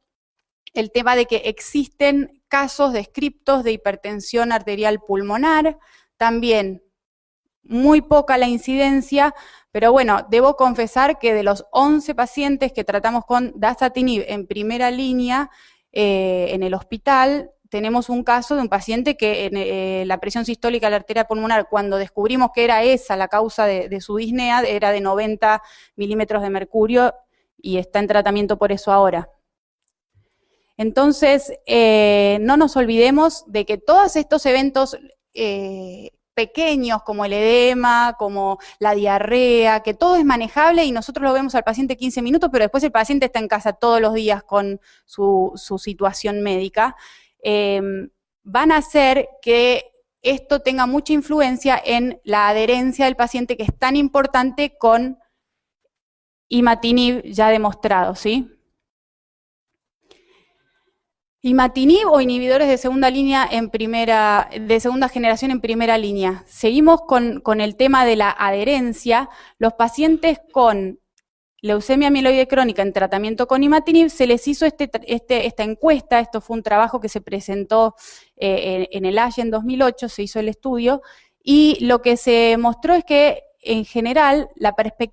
el tema de que existen casos descriptos de hipertensión arterial pulmonar, también muy poca la incidencia, pero bueno, debo confesar que de los 11 pacientes que tratamos con dasatinib en primera línea en el hospital, tenemos un caso de un paciente que la presión sistólica de la arteria pulmonar, cuando descubrimos que era esa la causa de su disnea, era de 90 milímetros de mercurio y está en tratamiento por eso ahora. Entonces, no nos olvidemos de que todos estos eventos pequeños, como el edema, como la diarrea, que todo es manejable y nosotros lo vemos al paciente 15 minutos, pero después el paciente está en casa todos los días con su situación médica, van a hacer que esto tenga mucha influencia en la adherencia del paciente, que es tan importante con imatinib ya demostrado, ¿sí? Imatinib o inhibidores de segunda línea de segunda generación en primera línea. Seguimos con el tema de la adherencia. Los pacientes con leucemia mieloide crónica en tratamiento con imatinib, se les hizo esta encuesta, esto fue un trabajo que se presentó en el ASHE en 2008, se hizo el estudio, y lo que se mostró es que, en general,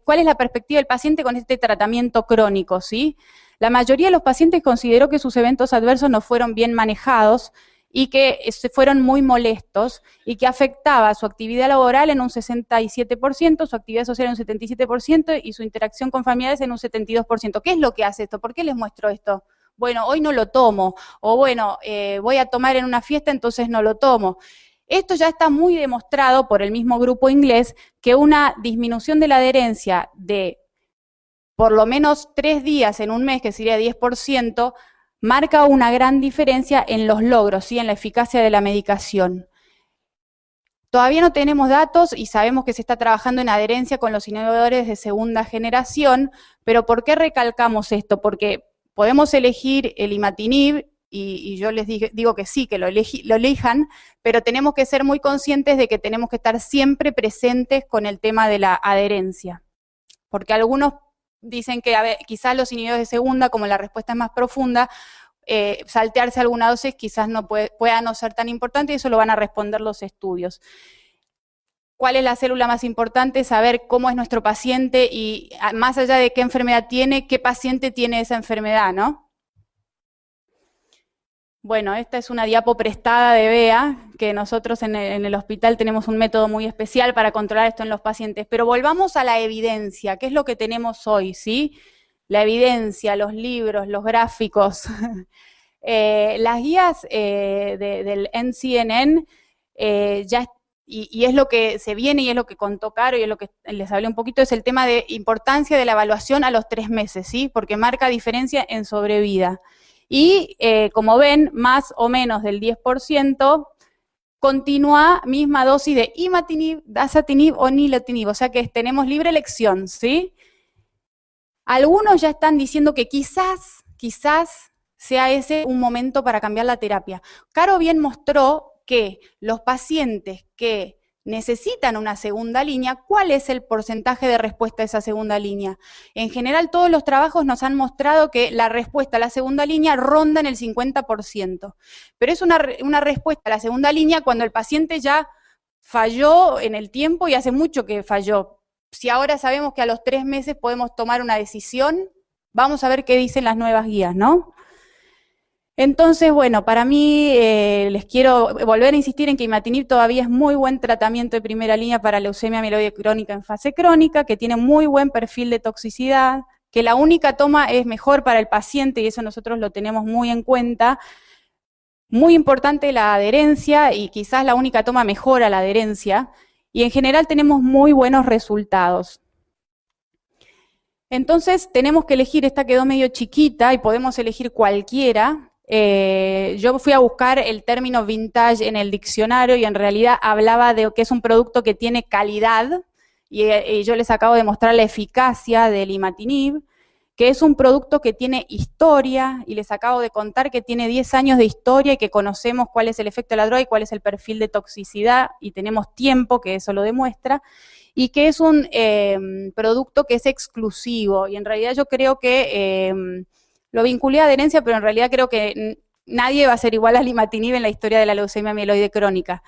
¿cuál es la perspectiva del paciente con este tratamiento crónico, ¿sí? La mayoría de los pacientes consideró que sus eventos adversos no fueron bien manejados y que fueron muy molestos y que afectaba su actividad laboral en un 67%, su actividad social en un 77% y su interacción con familiares en un 72%. ¿Qué es lo que hace esto? ¿Por qué les muestro esto? Bueno, hoy no lo tomo, o bueno, voy a tomar en una fiesta, entonces no lo tomo. Esto ya está muy demostrado por el mismo grupo inglés, que una disminución de la adherencia de por lo menos 3 días en un mes, que sería 10%, marca una gran diferencia en los logros, ¿sí? En la eficacia de la medicación. Todavía no tenemos datos y sabemos que se está trabajando en adherencia con los inhibidores de segunda generación, pero ¿por qué recalcamos esto? Porque podemos elegir el imatinib, y yo les digo que sí, que lo elijan, pero tenemos que ser muy conscientes de que tenemos que estar siempre presentes con el tema de la adherencia. Porque algunos dicen que quizás los inhibidores de segunda, como la respuesta es más profunda, saltearse alguna dosis quizás pueda no ser tan importante, y eso lo van a responder los estudios. ¿Cuál es la célula más importante? Saber cómo es nuestro paciente y, más allá de qué enfermedad tiene, qué paciente tiene esa enfermedad, ¿no? Bueno, esta es una diapo prestada de Bea, que nosotros en el hospital tenemos un método muy especial para controlar esto en los pacientes. Pero volvamos a la evidencia, ¿qué es lo que tenemos hoy, sí? La evidencia, los libros, los gráficos. Las guías del NCCN ya y es lo que se viene y es lo que contó Caro y es lo que les hablé un poquito, es el tema de importancia de la evaluación a los 3 meses, ¿sí? Porque marca diferencia en sobrevida. Y como ven, más o menos del 10% continúa misma dosis de imatinib, dasatinib o nilotinib, o sea que tenemos libre elección, ¿sí? Algunos ya están diciendo que quizás sea ese un momento para cambiar la terapia. Caro bien mostró que los pacientes que necesitan una segunda línea, ¿cuál es el porcentaje de respuesta a esa segunda línea? En general, todos los trabajos nos han mostrado que la respuesta a la segunda línea ronda en el 50%, pero es una respuesta a la segunda línea cuando el paciente ya falló en el tiempo y hace mucho que falló. Si ahora sabemos que a los 3 meses podemos tomar una decisión, vamos a ver qué dicen las nuevas guías, ¿no? Entonces, bueno, para mí les quiero volver a insistir en que imatinib todavía es muy buen tratamiento de primera línea para leucemia mieloide crónica en fase crónica, que tiene muy buen perfil de toxicidad, que la única toma es mejor para el paciente y eso nosotros lo tenemos muy en cuenta. Muy importante la adherencia y quizás la única toma mejora la adherencia y en general tenemos muy buenos resultados. Entonces tenemos que elegir, esta quedó medio chiquita y podemos elegir cualquiera. Yo fui a buscar el término vintage en el diccionario y en realidad hablaba de que es un producto que tiene calidad y yo les acabo de mostrar la eficacia del imatinib, que es un producto que tiene historia y les acabo de contar que tiene 10 años de historia y que conocemos cuál es el efecto de la droga y cuál es el perfil de toxicidad y tenemos tiempo que eso lo demuestra y que es un producto que es exclusivo y en realidad yo creo que lo vinculé a adherencia, pero en realidad creo que nadie va a ser igual al imatinib en la historia de la leucemia mieloide crónica.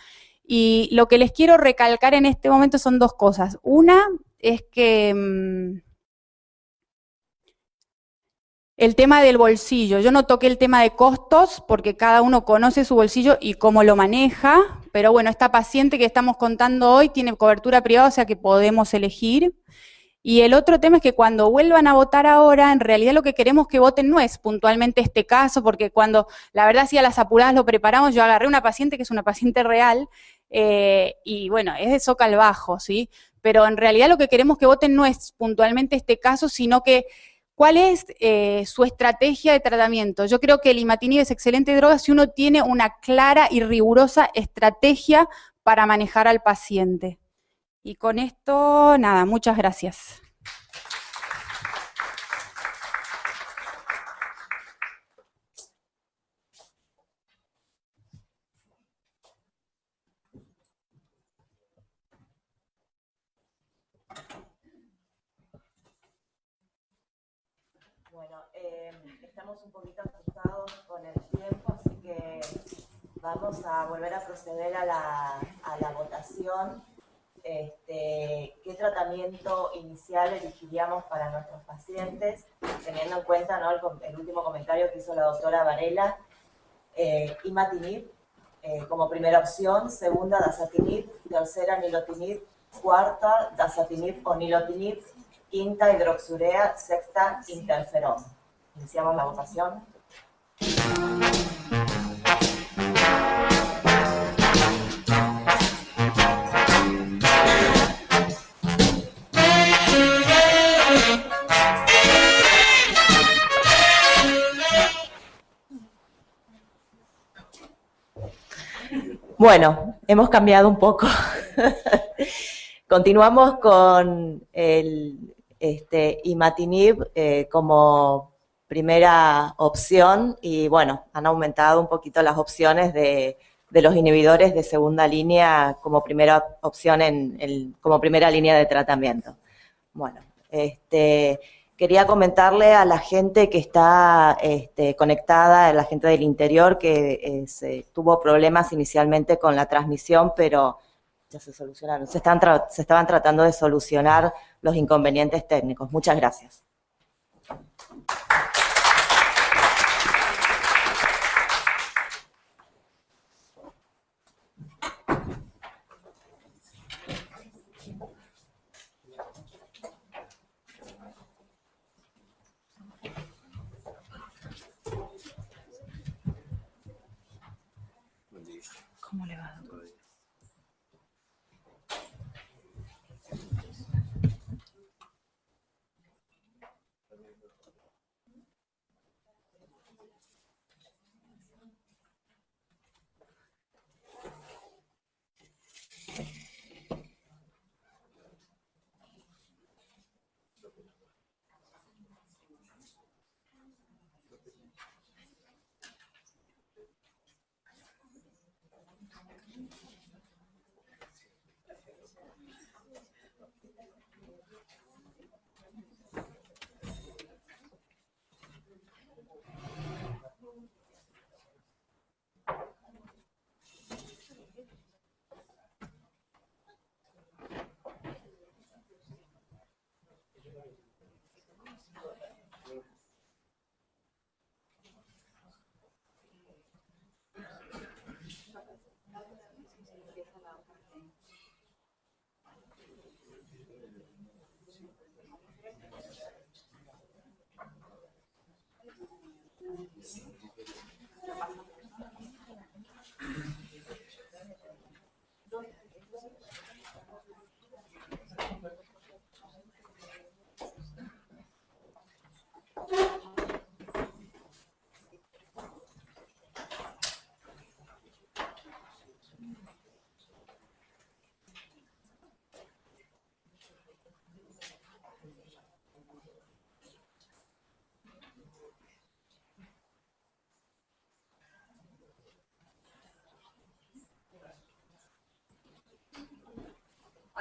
Y lo que les quiero recalcar en este momento son 2 cosas. Una es que el tema del bolsillo. Yo no toqué el tema de costos porque cada uno conoce su bolsillo y cómo lo maneja, pero bueno, esta paciente que estamos contando hoy tiene cobertura privada, o sea que podemos elegir. Y el otro tema es que cuando vuelvan a votar ahora, en realidad lo que queremos que voten no es puntualmente este caso, porque cuando, la verdad, si a las apuradas lo preparamos, yo agarré una paciente que es una paciente real, y bueno, es de Zócal bajo, ¿sí? Pero en realidad lo que queremos que voten no es puntualmente este caso, sino que cuál es su estrategia de tratamiento. Yo creo que el imatinib es excelente droga si uno tiene una clara y rigurosa estrategia para manejar al paciente. Y con esto, nada, muchas gracias. Bueno, estamos un poquito asustados con el tiempo, así que vamos a volver a proceder a la votación. ¿Qué tratamiento inicial elegiríamos para nuestros pacientes, teniendo en cuenta, ¿no?, el último comentario que hizo la doctora Varela? Imatinib como primera opción, segunda dasatinib, tercera nilotinib, cuarta dasatinib o nilotinib, quinta hidroxurea, sexta interferón. Iniciamos la votación. Bueno, hemos cambiado un poco. Continuamos con el imatinib como primera opción y bueno, han aumentado un poquito las opciones de los inhibidores de segunda línea como primera opción como primera línea de tratamiento. Bueno, quería comentarle a la gente que está conectada, a la gente del interior, que tuvo problemas inicialmente con la transmisión, pero ya se solucionaron. Se estaban tratando de solucionar los inconvenientes técnicos. Muchas gracias. ¿Cómo le va, doctor?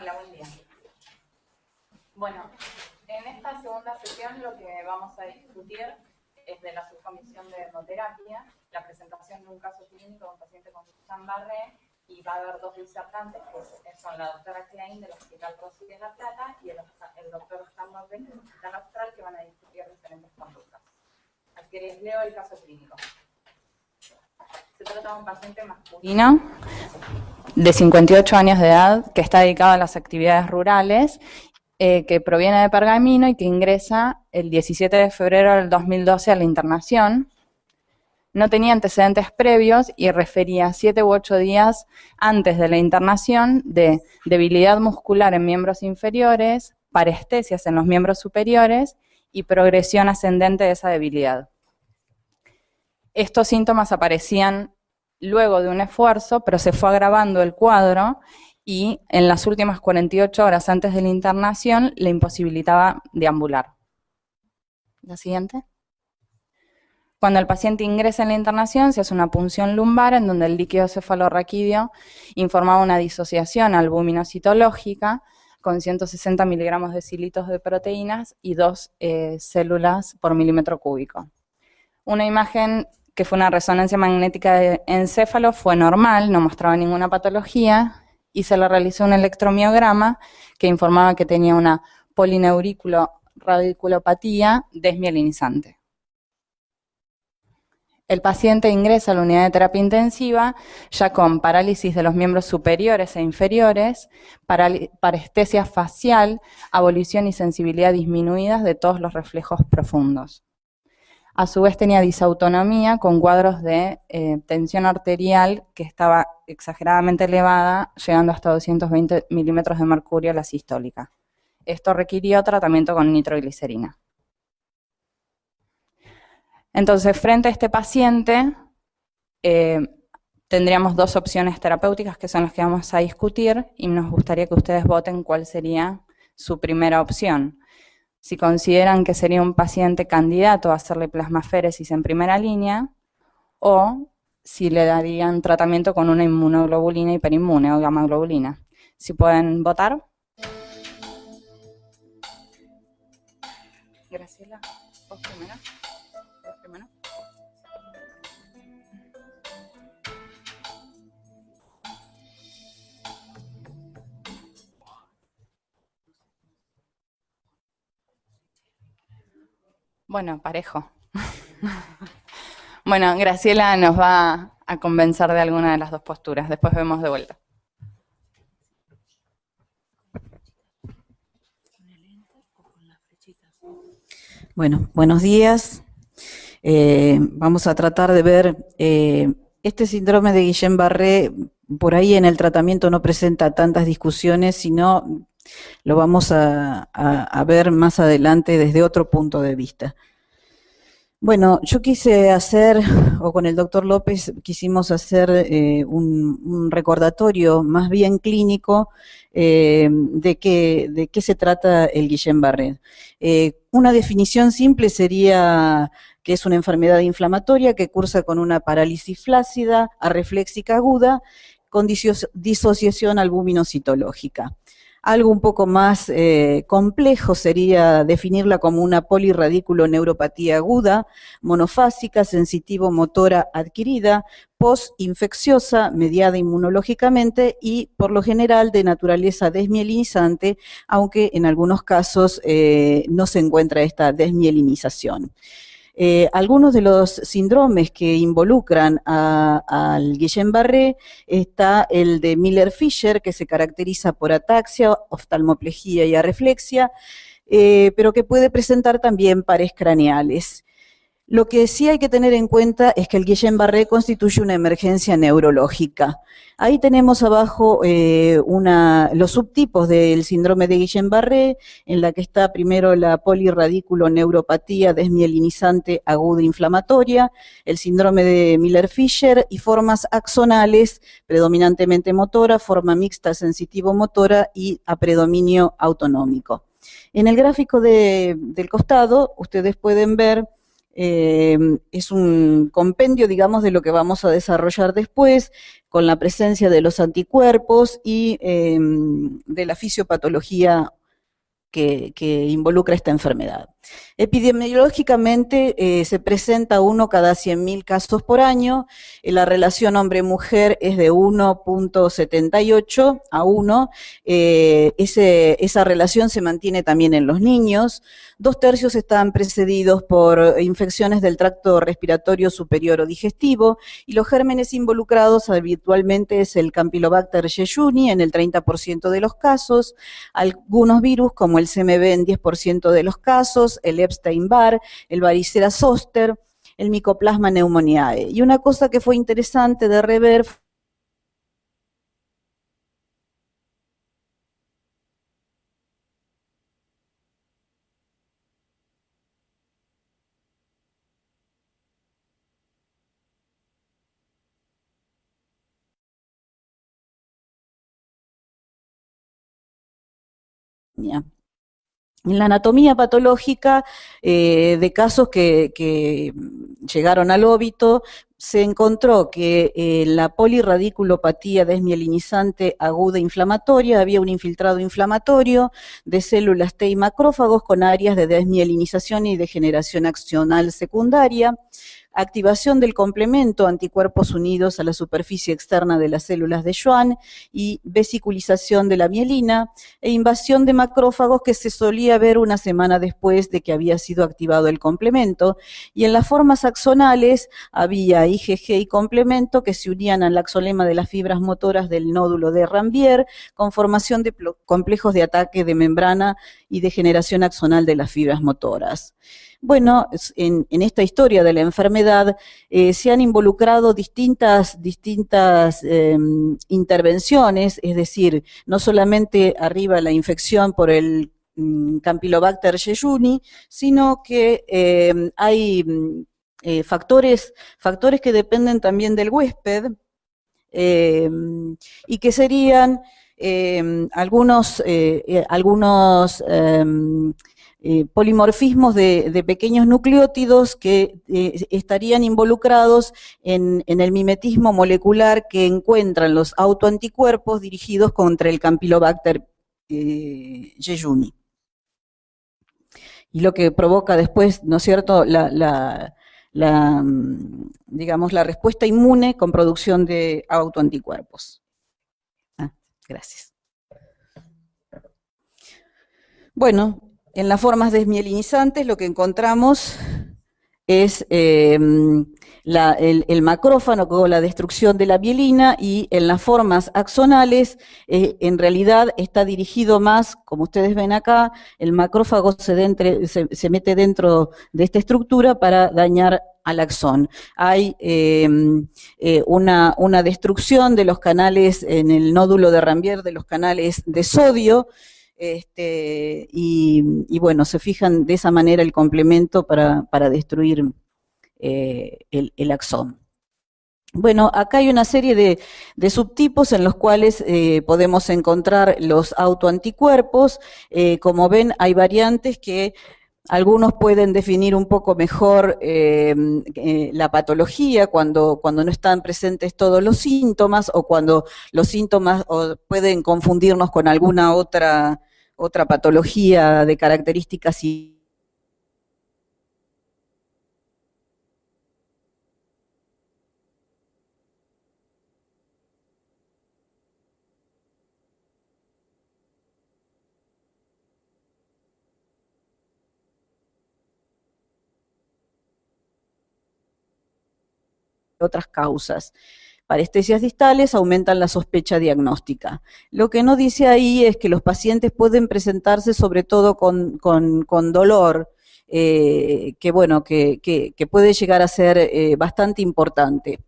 Hola, buen día. Bueno, en esta segunda sesión lo que vamos a discutir es de la subcomisión de hemoterapia, la presentación de un caso clínico de un paciente con Guillain-Barré, y va a haber dos disertantes, que son la doctora Klein del Hospital Rossi de La Plata y el doctor Carlos Beck del Hospital Austral, que van a discutir diferentes conductas. Así que les leo el caso clínico. Se trata de un paciente masculino de 58 años de edad que está dedicado a las actividades rurales, que proviene de Pergamino y que ingresa el 17 de febrero del 2012 a la internación. No tenía antecedentes previos y refería 7 u 8 días antes de la internación de debilidad muscular en miembros inferiores, parestesias en los miembros superiores y progresión ascendente de esa debilidad. Estos síntomas aparecían luego de un esfuerzo, pero se fue agravando el cuadro y en las últimas 48 horas antes de la internación le imposibilitaba deambular. La siguiente. Cuando el paciente ingresa en la internación, se hace una punción lumbar en donde el líquido cefalorraquídeo informaba una disociación albuminocitológica con 160 miligramos de cilitos de proteínas y 2 células por milímetro cúbico. Una imagen que fue una resonancia magnética de encéfalo fue normal, no mostraba ninguna patología, y se le realizó un electromiograma que informaba que tenía una polineurículo radiculopatía desmielinizante. El paciente ingresa a la unidad de terapia intensiva ya con parálisis de los miembros superiores e inferiores, parestesia facial, abolición y sensibilidad disminuidas de todos los reflejos profundos. A su vez tenía disautonomía con cuadros de tensión arterial que estaba exageradamente elevada, llegando hasta 220 milímetros de mercurio a la sistólica. Esto requirió tratamiento con nitroglicerina. Entonces, frente a este paciente, tendríamos dos opciones terapéuticas que son las que vamos a discutir y nos gustaría que ustedes voten cuál sería su primera opción. Si consideran que sería un paciente candidato a hacerle plasmaféresis en primera línea, o si le darían tratamiento con una inmunoglobulina hiperinmune o gammaglobulina. Si pueden votar. Graciela, vos primero. Bueno, parejo. Bueno, Graciela nos va a convencer de alguna de las dos posturas. Después vemos de vuelta. Bueno, buenos días. Vamos a tratar de ver este síndrome de Guillain-Barré. Por ahí en el tratamiento no presenta tantas discusiones, sino lo vamos a ver más adelante desde otro punto de vista. Bueno, yo quise hacer, o con el doctor López quisimos hacer un recordatorio más bien clínico de qué se trata el Guillain-Barré. Una definición simple sería que es una enfermedad inflamatoria que cursa con una parálisis flácida, arrefléxica aguda, con disociación albuminocitológica. Algo un poco más complejo sería definirla como una polirradículo-neuropatía aguda, monofásica, sensitivo-motora adquirida, postinfecciosa, mediada inmunológicamente y por lo general de naturaleza desmielinizante, aunque en algunos casos no se encuentra esta desmielinización. Algunos de los síndromes que involucran al Guillain-Barré está el de Miller-Fisher, que se caracteriza por ataxia, oftalmoplejía y arreflexia, pero que puede presentar también pares craneales. Lo que sí hay que tener en cuenta es que el Guillain-Barré constituye una emergencia neurológica. Ahí tenemos abajo los subtipos del síndrome de Guillain-Barré, en la que está primero la polirradículo-neuropatía desmielinizante aguda inflamatoria, el síndrome de Miller-Fisher y formas axonales, predominantemente motora, forma mixta sensitivo-motora y a predominio autonómico. En el gráfico del costado, ustedes pueden ver es un compendio, digamos, de lo que vamos a desarrollar después, con la presencia de los anticuerpos y de la fisiopatología que involucra esta enfermedad. Epidemiológicamente se presenta 1 cada 100.000 casos por año, la relación hombre-mujer es de 1.78 a 1, esa relación se mantiene también en los niños, 2/3 están precedidos por infecciones del tracto respiratorio superior o digestivo, y los gérmenes involucrados habitualmente es el Campylobacter jejuni en el 30% de los casos, algunos virus como el CMV en 10% de los casos, el Epstein-Barr, el varicela zoster, el Mycoplasma pneumoniae. Y una cosa que fue interesante de rever en la anatomía patológica de casos que llegaron al óbito, se encontró que la polirradiculopatía desmielinizante aguda inflamatoria había un infiltrado inflamatorio de células T y macrófagos con áreas de desmielinización y degeneración axonal secundaria, activación del complemento, anticuerpos unidos a la superficie externa de las células de Schwann y vesiculización de la mielina e invasión de macrófagos que se solía ver una semana después de que había sido activado el complemento, y en las formas axonales había IgG y complemento que se unían al axolema de las fibras motoras del nódulo de Ranvier con formación de complejos de ataque de membrana y degeneración axonal de las fibras motoras. Bueno, en esta historia de la enfermedad se han involucrado distintas intervenciones, es decir, no solamente arriba la infección por el Campylobacter jejuni, sino que hay factores que dependen también del huésped y que serían algunos polimorfismos de pequeños nucleótidos que estarían involucrados en el mimetismo molecular que encuentran los autoanticuerpos dirigidos contra el Campylobacter jejuni. Y lo que provoca después, ¿no es cierto?, digamos, la respuesta inmune con producción de autoanticuerpos. Gracias. Bueno, en las formas desmielinizantes lo que encontramos es el macrófago con la destrucción de la mielina, y en las formas axonales en realidad está dirigido más, como ustedes ven acá, el macrófago se mete dentro de esta estructura para dañar al axón. Hay una destrucción de los canales en el nódulo de Ranvier, de los canales de sodio, y bueno, se fijan de esa manera el complemento para destruir el axón. Bueno, acá hay una serie de subtipos en los cuales podemos encontrar los autoanticuerpos. Como ven, hay variantes que Algunos pueden definir un poco mejor la patología cuando no están presentes todos los síntomas o cuando los síntomas pueden confundirnos con alguna otra patología de características y otras causas. Parestesias distales aumentan la sospecha diagnóstica. Lo que no dice ahí es que los pacientes pueden presentarse sobre todo con dolor, que bueno, que puede llegar a ser bastante importante.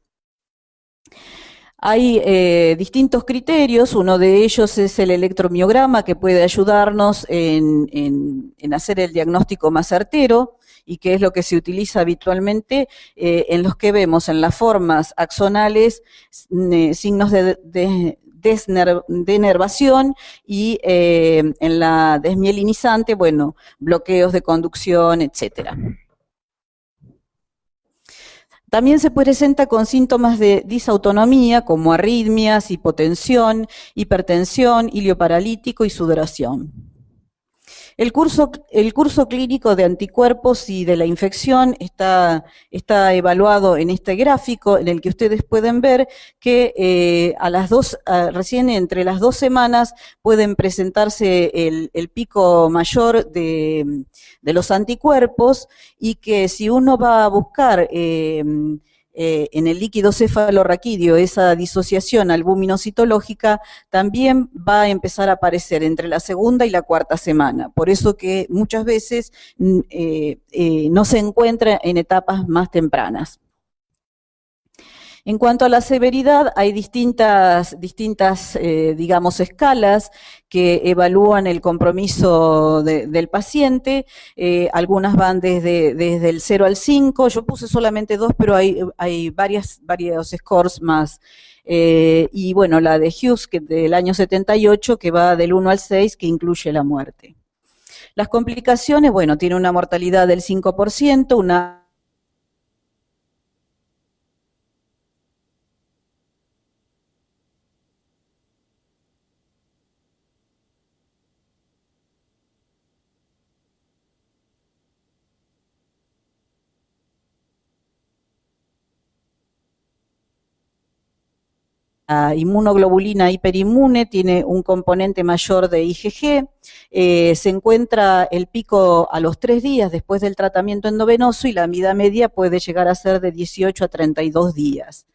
Hay distintos criterios, uno de ellos es el electromiograma, que puede ayudarnos en hacer el diagnóstico más certero, y que es lo que se utiliza habitualmente en los que vemos en las formas axonales signos de denervación y en la desmielinizante, bueno, bloqueos de conducción, etcétera. También se presenta con síntomas de disautonomía como arritmias, hipotensión, hipertensión, hilio paralítico y sudoración. El curso clínico de anticuerpos y de la infección está evaluado en este gráfico, en el que ustedes pueden ver que recién entre las 2 semanas pueden presentarse el pico mayor de los anticuerpos, y que si uno va a buscar en el líquido cefalorraquídeo esa disociación albuminocitológica, también va a empezar a aparecer entre la 2ª y la 4ª semana. Por eso que muchas veces no se encuentra en etapas más tempranas. En cuanto a la severidad, hay distintas digamos, escalas que evalúan el compromiso del paciente. Algunas van desde el 0 al 5, yo puse solamente 2, pero hay varios scores más. Y bueno, la de Hughes, que del año 78, que va del 1 al 6, que incluye la muerte. Las complicaciones, bueno, tiene una mortalidad del 5%, una inmunoglobulina hiperinmune, tiene un componente mayor de IgG, se encuentra el pico a los 3 días después del tratamiento endovenoso y la vida media puede llegar a ser de 18 a 32 días.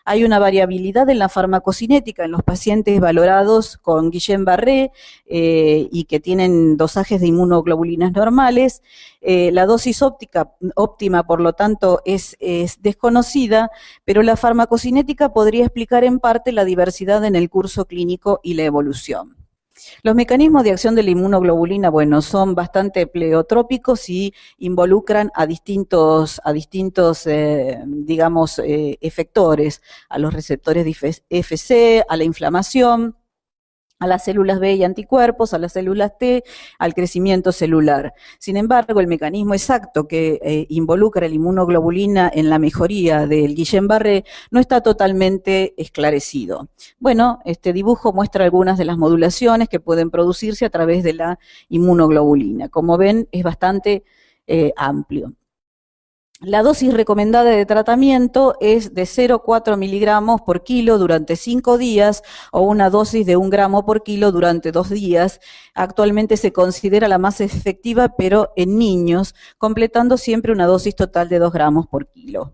Hay una variabilidad en la farmacocinética en los pacientes valorados con Guillain-Barré y que tienen dosajes de inmunoglobulinas normales. La dosis óptima, por lo tanto, es desconocida, pero la farmacocinética podría explicar en parte la diversidad en el curso clínico y la evolución. Los mecanismos de acción de la inmunoglobulina, bueno, son bastante pleiotrópicos y involucran a distintos digamos, efectores, a los receptores de FC, a la inflamación, a las células B y anticuerpos, a las células T, al crecimiento celular. Sin embargo, el mecanismo exacto que involucra la inmunoglobulina en la mejoría del Guillain-Barré no está totalmente esclarecido. Bueno, este dibujo muestra algunas de las modulaciones que pueden producirse a través de la inmunoglobulina. Como ven, es bastante amplio. La dosis recomendada de tratamiento es de 0,4 miligramos por kilo durante 5 días o una dosis de 1 gramo por kilo durante 2 días. Actualmente se considera la más efectiva, pero en niños, completando siempre una dosis total de 2 gramos por kilo.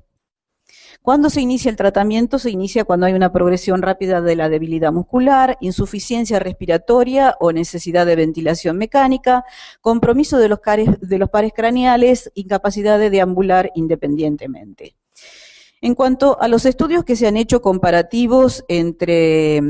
¿Cuándo se inicia el tratamiento? Se inicia cuando hay una progresión rápida de la debilidad muscular, insuficiencia respiratoria o necesidad de ventilación mecánica, compromiso de los pares craneales, incapacidad de deambular independientemente. En cuanto a los estudios que se han hecho comparativos entre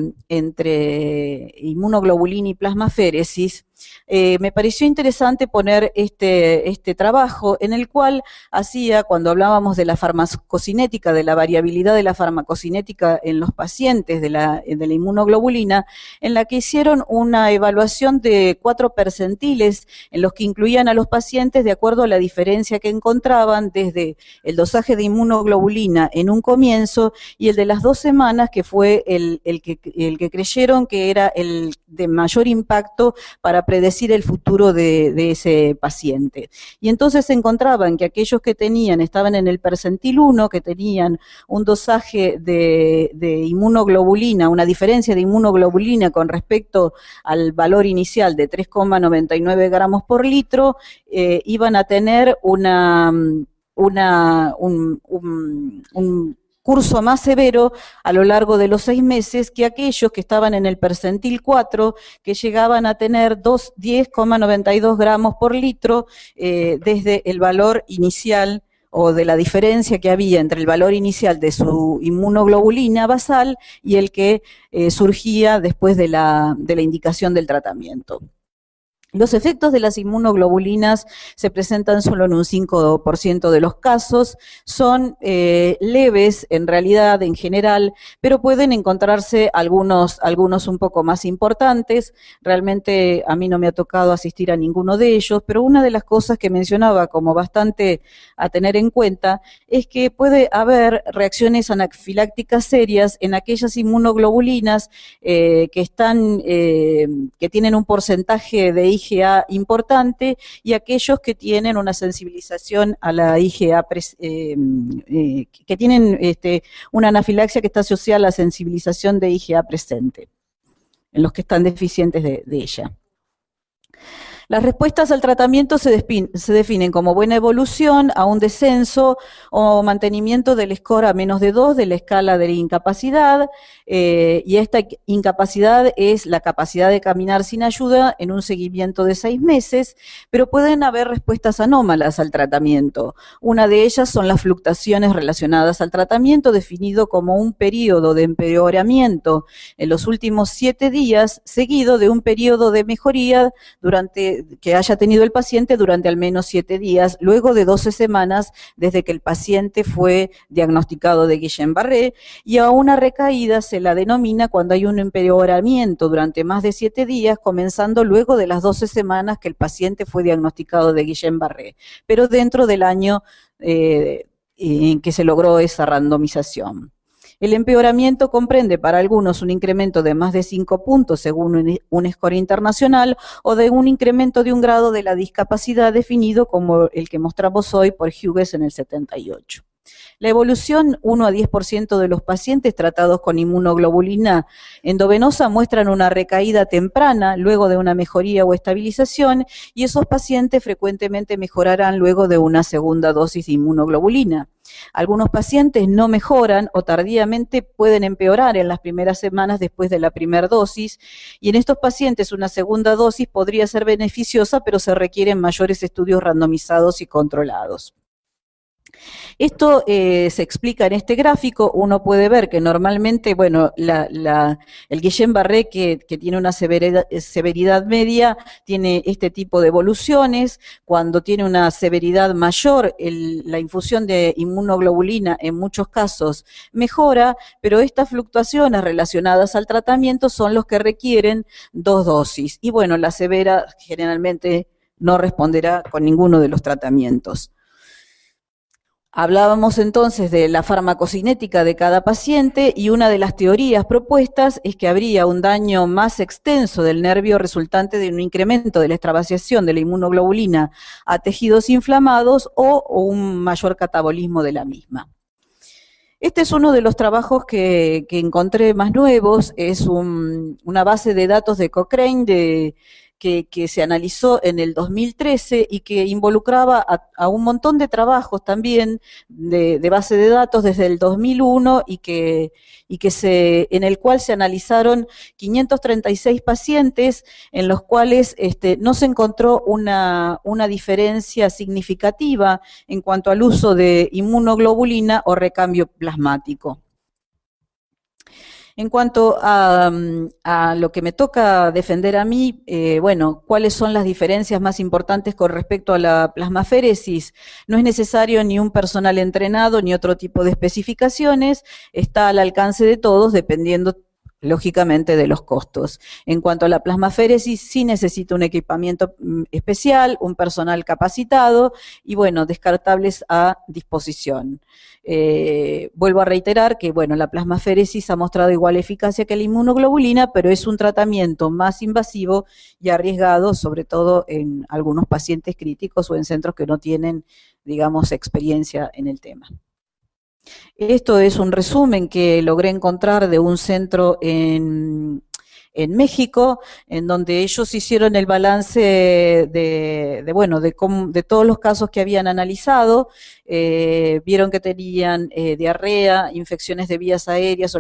inmunoglobulina y plasmaféresis, me pareció interesante poner este trabajo en el cual hacía, cuando hablábamos de la farmacocinética, de la variabilidad de la farmacocinética en los pacientes de la inmunoglobulina, en la que hicieron una evaluación de 4 percentiles en los que incluían a los pacientes de acuerdo a la diferencia que encontraban desde el dosaje de inmunoglobulina en un comienzo y el de las 2 semanas, que fue el que creyeron que era el de mayor impacto para predecir el futuro de ese paciente. Y entonces se encontraban que aquellos que estaban en el percentil 1, que tenían un dosaje de inmunoglobulina, una diferencia de inmunoglobulina con respecto al valor inicial de 3,99 gramos por litro, iban a tener un curso más severo a lo largo de los 6 meses que aquellos que estaban en el percentil 4, que llegaban a tener 10,92 gramos por litro desde el valor inicial o de la diferencia que había entre el valor inicial de su inmunoglobulina basal y el que surgía después de la indicación del tratamiento. Los efectos de las inmunoglobulinas se presentan solo en un 5% de los casos, son leves en realidad, en general, pero pueden encontrarse algunos un poco más importantes. Realmente a mí no me ha tocado asistir a ninguno de ellos, pero una de las cosas que mencionaba como bastante a tener en cuenta es que puede haber reacciones anafilácticas serias en aquellas inmunoglobulinas que tienen un porcentaje de IgA importante y aquellos que tienen una sensibilización a la IgA, que tienen una anafilaxia que está asociada a la sensibilización de IgA presente, en los que están deficientes de ella. Las respuestas al tratamiento se definen como buena evolución, a un descenso o mantenimiento del score a menos de 2 de la escala de la incapacidad, y esta incapacidad es la capacidad de caminar sin ayuda en un seguimiento de 6 meses, pero pueden haber respuestas anómalas al tratamiento. Una de ellas son las fluctuaciones relacionadas al tratamiento, definido como un periodo de empeoramiento en los últimos 7 días, seguido de un periodo de mejoría que haya tenido el paciente durante al menos 7 días, luego de 12 semanas desde que el paciente fue diagnosticado de Guillain-Barré, y a una recaída se la denomina cuando hay un empeoramiento durante más de 7 días, comenzando luego de las 12 semanas que el paciente fue diagnosticado de Guillain-Barré, pero dentro del año en que se logró esa randomización. El empeoramiento comprende para algunos un incremento de más de 5 puntos según un score internacional o de un incremento de un grado de la discapacidad definido como el que mostramos hoy por Hughes en el 78. La evolución 1 a 10% de los pacientes tratados con inmunoglobulina endovenosa muestran una recaída temprana luego de una mejoría o estabilización, y esos pacientes frecuentemente mejorarán luego de una segunda dosis de inmunoglobulina. Algunos pacientes no mejoran o tardíamente pueden empeorar en las primeras semanas después de la primera dosis, y en estos pacientes una segunda dosis podría ser beneficiosa, pero se requieren mayores estudios randomizados y controlados. Esto se explica en este gráfico. Uno puede ver que normalmente, bueno, el Guillain-Barré que tiene una severidad media tiene este tipo de evoluciones. Cuando tiene una severidad mayor, la infusión de inmunoglobulina en muchos casos mejora, pero estas fluctuaciones relacionadas al tratamiento son los que requieren 2 dosis. Y bueno, la severa generalmente no responderá con ninguno de los tratamientos. Hablábamos entonces de la farmacocinética de cada paciente, y una de las teorías propuestas es que habría un daño más extenso del nervio resultante de un incremento de la extravasación de la inmunoglobulina a tejidos inflamados o un mayor catabolismo de la misma. Este es uno de los trabajos que encontré más nuevos. Es una base de datos de Cochrane que se analizó en el 2013 y que involucraba a un montón de trabajos también de base de datos desde el 2001 en el cual se analizaron 536 pacientes en los cuales no se encontró una diferencia significativa en cuanto al uso de inmunoglobulina o recambio plasmático. En cuanto a lo que me toca defender a mí, bueno, ¿cuáles son las diferencias más importantes con respecto a la plasmaféresis? No es necesario ni un personal entrenado ni otro tipo de especificaciones, está al alcance de todos dependiendo lógicamente de los costos. En cuanto a la plasmaféresis, sí necesita un equipamiento especial, un personal capacitado y, bueno, descartables a disposición. Vuelvo a reiterar que, bueno, la plasmaféresis ha mostrado igual eficacia que la inmunoglobulina, pero es un tratamiento más invasivo y arriesgado, sobre todo en algunos pacientes críticos o en centros que no tienen, digamos, experiencia en el tema. Esto es un resumen que logré encontrar de un centro en México, en donde ellos hicieron el balance de todos los casos que habían analizado, vieron que tenían diarrea, infecciones de vías aéreas,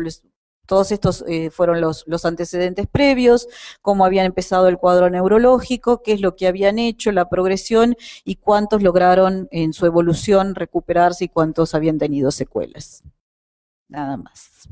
todos estos fueron los antecedentes previos, cómo habían empezado el cuadro neurológico, qué es lo que habían hecho, la progresión y cuántos lograron en su evolución recuperarse y cuántos habían tenido secuelas. Nada más.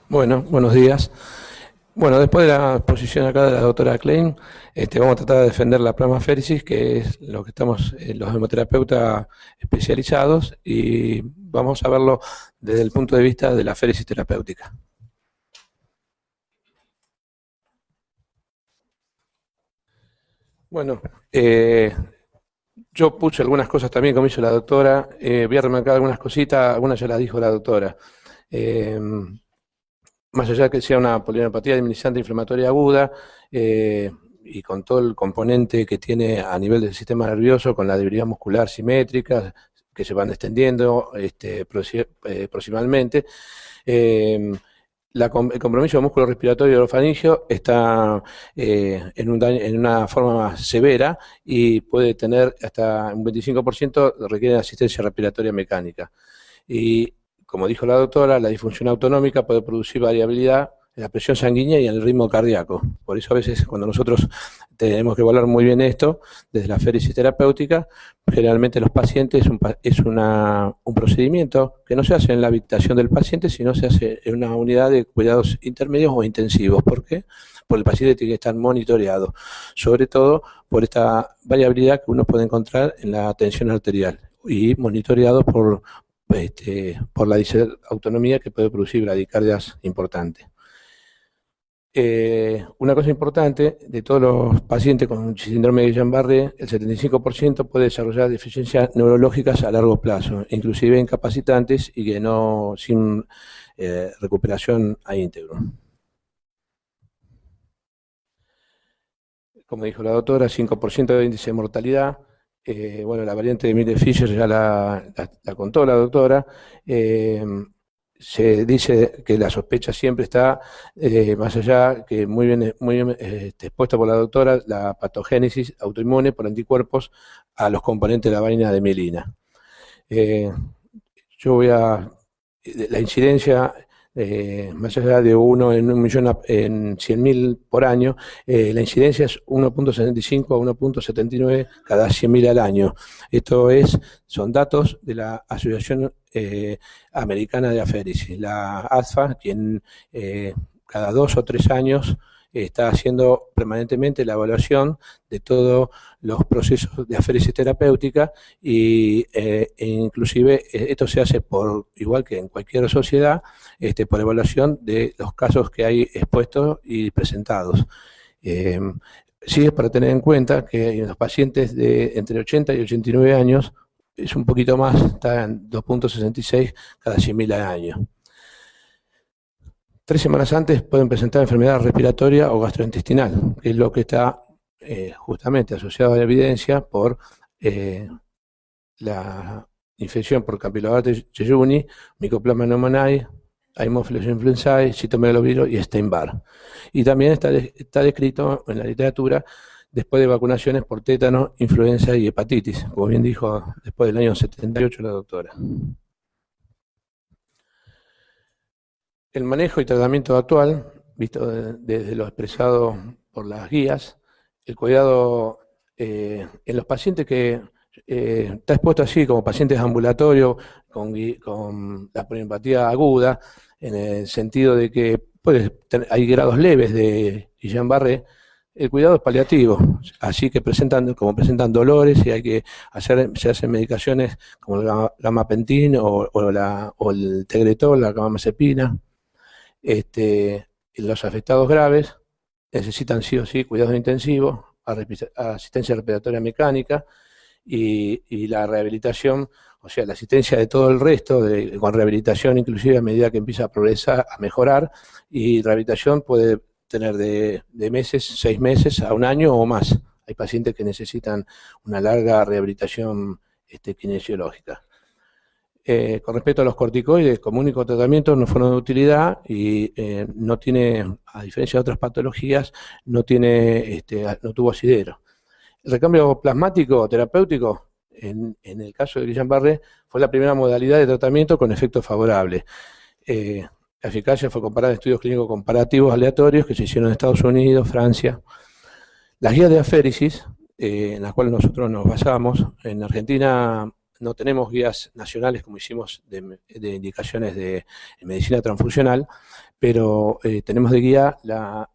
Bueno, buenos días. Bueno, después de la exposición acá de la doctora Klein, vamos a tratar de defender la plasmaféresis, que es lo que estamos los hemoterapeutas especializados, y vamos a verlo desde el punto de vista de la féresis terapéutica. Bueno, yo puse algunas cosas también, como hizo la doctora, voy a remarcar algunas cositas, algunas ya las dijo la doctora. Más allá de que sea una polineuropatía disminuyente inflamatoria aguda, y con todo el componente que tiene a nivel del sistema nervioso, con la debilidad muscular simétrica, que se van extendiendo proximalmente, el compromiso músculo respiratorio y orofaringio está en una forma más severa y puede tener hasta un 25% requiere asistencia respiratoria mecánica. Y como dijo la doctora, la disfunción autonómica puede producir variabilidad en la presión sanguínea y en el ritmo cardíaco. Por eso a veces cuando nosotros tenemos que evaluar muy bien esto, desde la féresis terapéutica, generalmente los pacientes es un procedimiento que no se hace en la habitación del paciente, sino se hace en una unidad de cuidados intermedios o intensivos. ¿Por qué? Porque el paciente tiene que estar monitoreado, sobre todo por esta variabilidad que uno puede encontrar en la tensión arterial y monitoreado por la disautonomía que puede producir bradicardias importantes. Una cosa importante, de todos los pacientes con síndrome de Guillain-Barré, el 75% puede desarrollar deficiencias neurológicas a largo plazo, inclusive incapacitantes y que no sin recuperación a íntegro. Como dijo la doctora, 5% de índice de mortalidad. Bueno, la variante de Miller-Fisher ya la contó la doctora. Se dice que la sospecha siempre está, más allá, que muy bien expuesta por la doctora, la patogénesis autoinmune por anticuerpos a los componentes de la vaina de mielina. La incidencia, más allá de 1 en 1.000.000 en 100.000 por año, la incidencia es 1.75 a 1.79 cada 100.000 al año. Esto son datos de la Asociación Americana de Aféresis, la ASFA, quien cada 2 o 3 años está haciendo permanentemente la evaluación de todos los procesos de aféresis terapéutica e inclusive esto se hace igual que en cualquier sociedad, por evaluación de los casos que hay expuestos y presentados. Sí es para tener en cuenta que en los pacientes de entre 80 y 89 años es un poquito más, está en 2.66 cada 100.000 al año. 3 semanas antes pueden presentar enfermedad respiratoria o gastrointestinal, que es lo que está justamente asociado a la evidencia por la infección por Campylobacter jejuni, Mycoplasma pneumoniae, Haemophilus influenzae, citomegalovirus y Epstein-Barr. Y también está descrito en la literatura después de vacunaciones por tétano, influenza y hepatitis, como bien dijo después del año 78 la doctora. El manejo y tratamiento actual, visto desde lo expresado por las guías, el cuidado en los pacientes que está expuesto así como pacientes ambulatorios con la polineumopatía aguda, en el sentido de que hay grados leves de Guillain-Barré. El cuidado es paliativo, así que presentan dolores y se hacen medicaciones como el gabapentin o el tegretol, la carbamazepina. Los afectados graves necesitan sí o sí cuidados intensivos, asistencia respiratoria mecánica y la rehabilitación, o sea, la asistencia de todo el resto, con rehabilitación inclusive a medida que empieza a progresar, a mejorar, y rehabilitación puede tener de meses, 6 meses a 1 año o más. Hay pacientes que necesitan una larga rehabilitación kinesiológica. Con respecto a los corticoides, como único tratamiento no fueron de utilidad y no tiene, a diferencia de otras patologías, no tuvo asidero. El recambio plasmático terapéutico, en el caso de Guillain-Barré, fue la primera modalidad de tratamiento con efecto favorable. La eficacia fue comparada en estudios clínicos comparativos aleatorios que se hicieron en Estados Unidos, Francia. Las guías de aféresis, en las cuales nosotros nos basamos, en Argentina no tenemos guías nacionales como hicimos de indicaciones de medicina transfusional, pero tenemos de guía las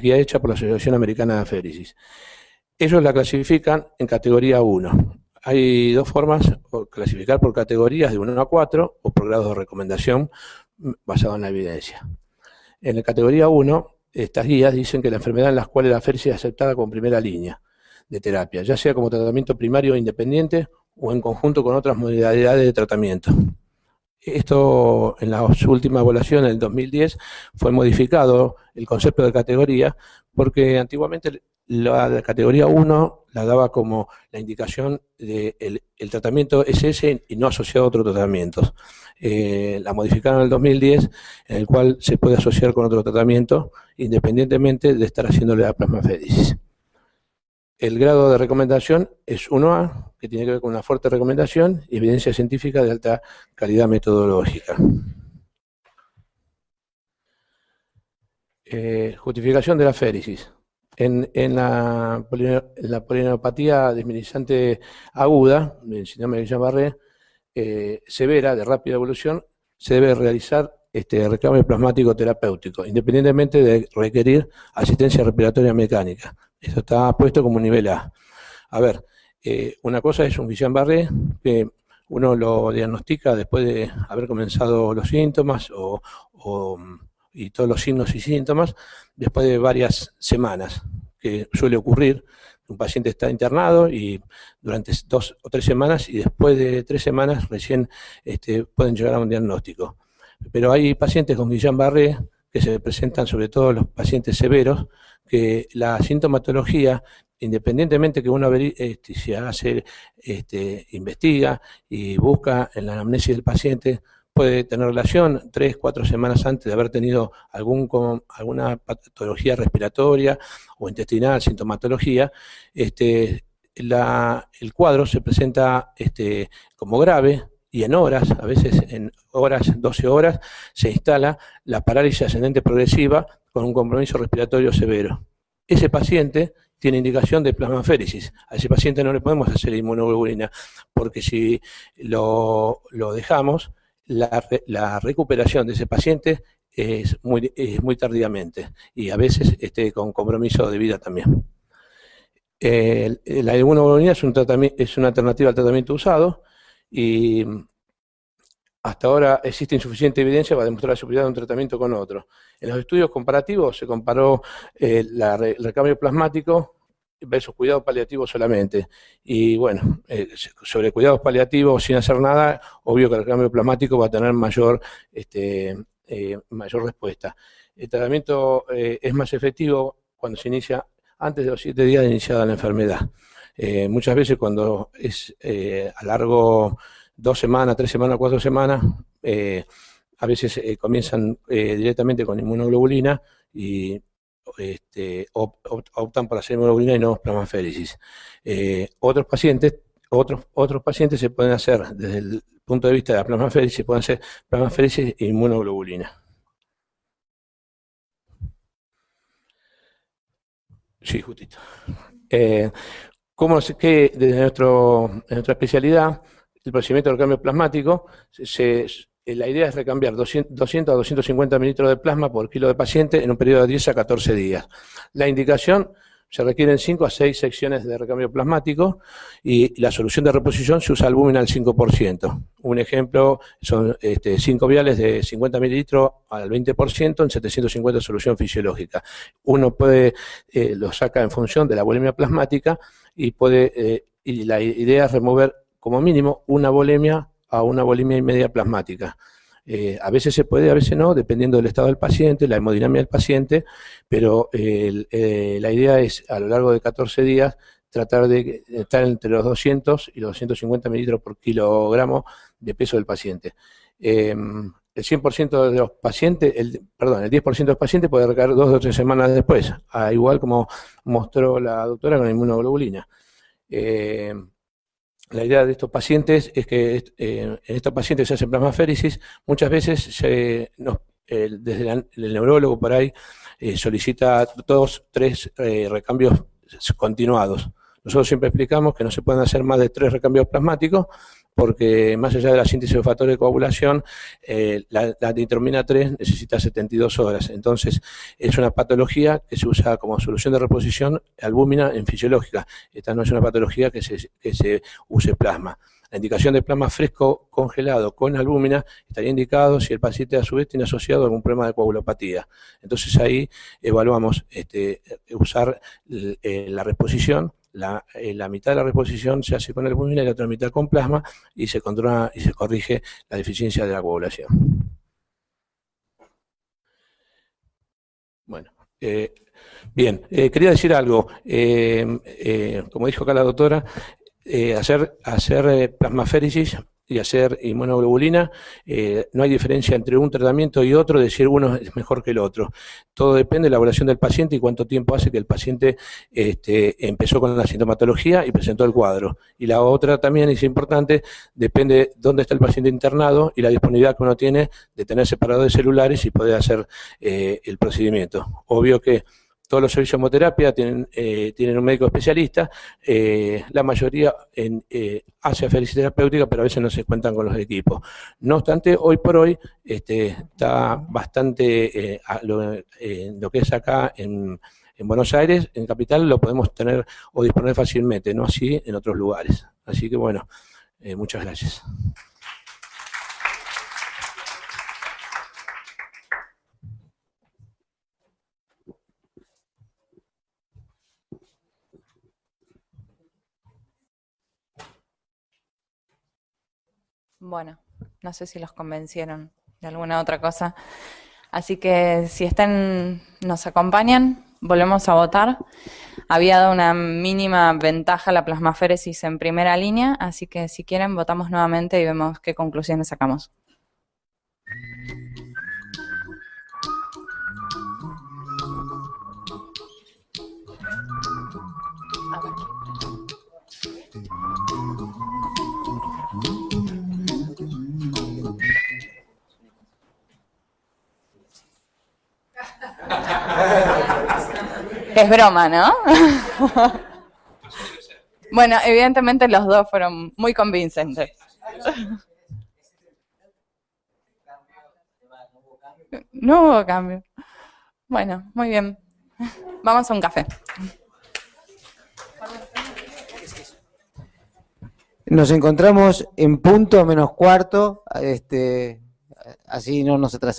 guías hechas por la Asociación Americana de Aféresis. Ellos la clasifican en categoría 1. Hay 2 formas, clasificar por categorías de 1 a 4 o por grados de recomendación basado en la evidencia. En la categoría 1, estas guías dicen que la enfermedad en la cual la aféresis es aceptada como primera línea de terapia, ya sea como tratamiento primario independiente o en conjunto con otras modalidades de tratamiento. Esto, en la última evaluación, en el 2010, fue modificado el concepto de categoría, porque antiguamente la categoría 1 la daba como la indicación del tratamiento SS y no asociado a otros tratamientos. La modificaron en el 2010, en el cual se puede asociar con otro tratamiento, independientemente de estar haciéndole la plasmaféresis. El grado de recomendación es 1A, que tiene que ver con una fuerte recomendación y evidencia científica de alta calidad metodológica. Justificación de la aféresis. En la polineumopatía desminimizante aguda, el síndrome de Guillain-Barré, severa, de rápida evolución, se debe realizar recambio plasmático terapéutico, independientemente de requerir asistencia respiratoria mecánica. Esto está puesto como nivel A. A ver, una cosa es un Guillain-Barré, que uno lo diagnostica después de haber comenzado los síntomas y todos los signos y síntomas, después de varias semanas, que suele ocurrir. Un paciente está internado y durante 2 o 3 semanas, y después de 3 semanas recién pueden llegar a un diagnóstico. Pero hay pacientes con Guillain-Barré que se presentan, sobre todo los pacientes severos, que la sintomatología, independientemente que uno investiga y busca en la anamnesis del paciente, puede tener relación 3 o 4 semanas antes de haber tenido alguna patología respiratoria o intestinal, sintomatología. El cuadro se presenta como grave, y en horas, a veces en horas, 12 horas, se instala la parálisis ascendente progresiva con un compromiso respiratorio severo. Ese paciente tiene indicación de plasmaféresis. A ese paciente no le podemos hacer inmunoglobulina, porque si lo dejamos, la recuperación de ese paciente es muy tardíamente, y a veces con compromiso de vida también. La inmunoglobulina es una alternativa al tratamiento usado, y hasta ahora existe insuficiente evidencia para demostrar la superioridad de un tratamiento con otro. En los estudios comparativos se comparó el recambio plasmático versus cuidado paliativo solamente. Y bueno, sobre cuidados paliativos sin hacer nada, obvio que el recambio plasmático va a tener mayor respuesta. El tratamiento es más efectivo cuando se inicia antes de los 7 días de iniciada la enfermedad. Muchas veces cuando es a largo 2 semanas, 3 semanas, 4 semanas, a veces comienzan directamente con inmunoglobulina y optan por hacer inmunoglobulina y no plasmaféresis. Otros pacientes se pueden hacer, desde el punto de vista de la plasmaféresis, se pueden hacer plasmaféresis e inmunoglobulina. Sí, justito. Desde nuestra especialidad, el procedimiento de recambio plasmático, la idea es recambiar 200 a 250 mililitros de plasma por kilo de paciente en un periodo de 10 a 14 días. La indicación, se requieren 5 a 6 secciones de recambio plasmático y la solución de reposición se usa albúmina al 5%. Un ejemplo son 5 viales de 50 mililitros al 20% en 750 de solución fisiológica. Uno lo saca en función de la volemia plasmática y la idea es remover como mínimo una volemia a una volemia y media plasmática. A veces se puede, a veces no, dependiendo del estado del paciente, la hemodinámica del paciente, pero la idea es, a lo largo de 14 días, tratar de estar entre los 200 y los 250 mililitros por kilogramo de peso del paciente. El 100% de los pacientes, el 10% de los pacientes puede recaer 2 o 3 semanas después, igual como mostró la doctora con la inmunoglobulina. La idea de estos pacientes es que en estos pacientes se hace plasmaféresis, muchas veces desde el neurólogo por ahí solicita 2, 3 recambios continuados. Nosotros siempre explicamos que no se pueden hacer más de 3 recambios plasmáticos porque más allá de la síntesis de factores de coagulación, la nitromina 3 necesita 72 horas. Entonces, es una patología que se usa como solución de reposición albúmina en fisiológica. Esta no es una patología que se use plasma. La indicación de plasma fresco congelado con albúmina estaría indicado si el paciente a su vez tiene asociado algún problema de coagulopatía. Entonces ahí evaluamos usar la reposición. La mitad de la reposición se hace con albúmina y la otra mitad con plasma y se controla y se corrige la deficiencia de la coagulación. Bueno, bien, quería decir algo. Como dijo acá la doctora, hacer plasmaféresis y hacer inmunoglobulina, no hay diferencia entre un tratamiento y otro, decir uno es mejor que el otro. Todo depende de la evaluación del paciente y cuánto tiempo hace que el paciente empezó con la sintomatología y presentó el cuadro. Y la otra también es importante, depende dónde está el paciente internado y la disponibilidad que uno tiene de tener separadores celulares y poder hacer el procedimiento. Obvio que todos los servicios de hemoterapia tienen un médico especialista, la mayoría hace aféresis terapéutica, pero a veces no se cuentan con los equipos. No obstante, hoy por hoy está bastante, lo que es acá en Buenos Aires, en Capital, lo podemos tener o disponer fácilmente, no así en otros lugares. Así que bueno, muchas gracias. Bueno, no sé si los convencieron de alguna otra cosa. Así que si nos acompañan, volvemos a votar. Había dado una mínima ventaja a la plasmaféresis en primera línea, así que si quieren votamos nuevamente y vemos qué conclusiones sacamos. Es broma, ¿no? Bueno, evidentemente los dos fueron muy convincentes. No hubo cambio. Bueno, muy bien. Vamos a un café. Nos encontramos en punto menos cuarto, así no nos atrasamos.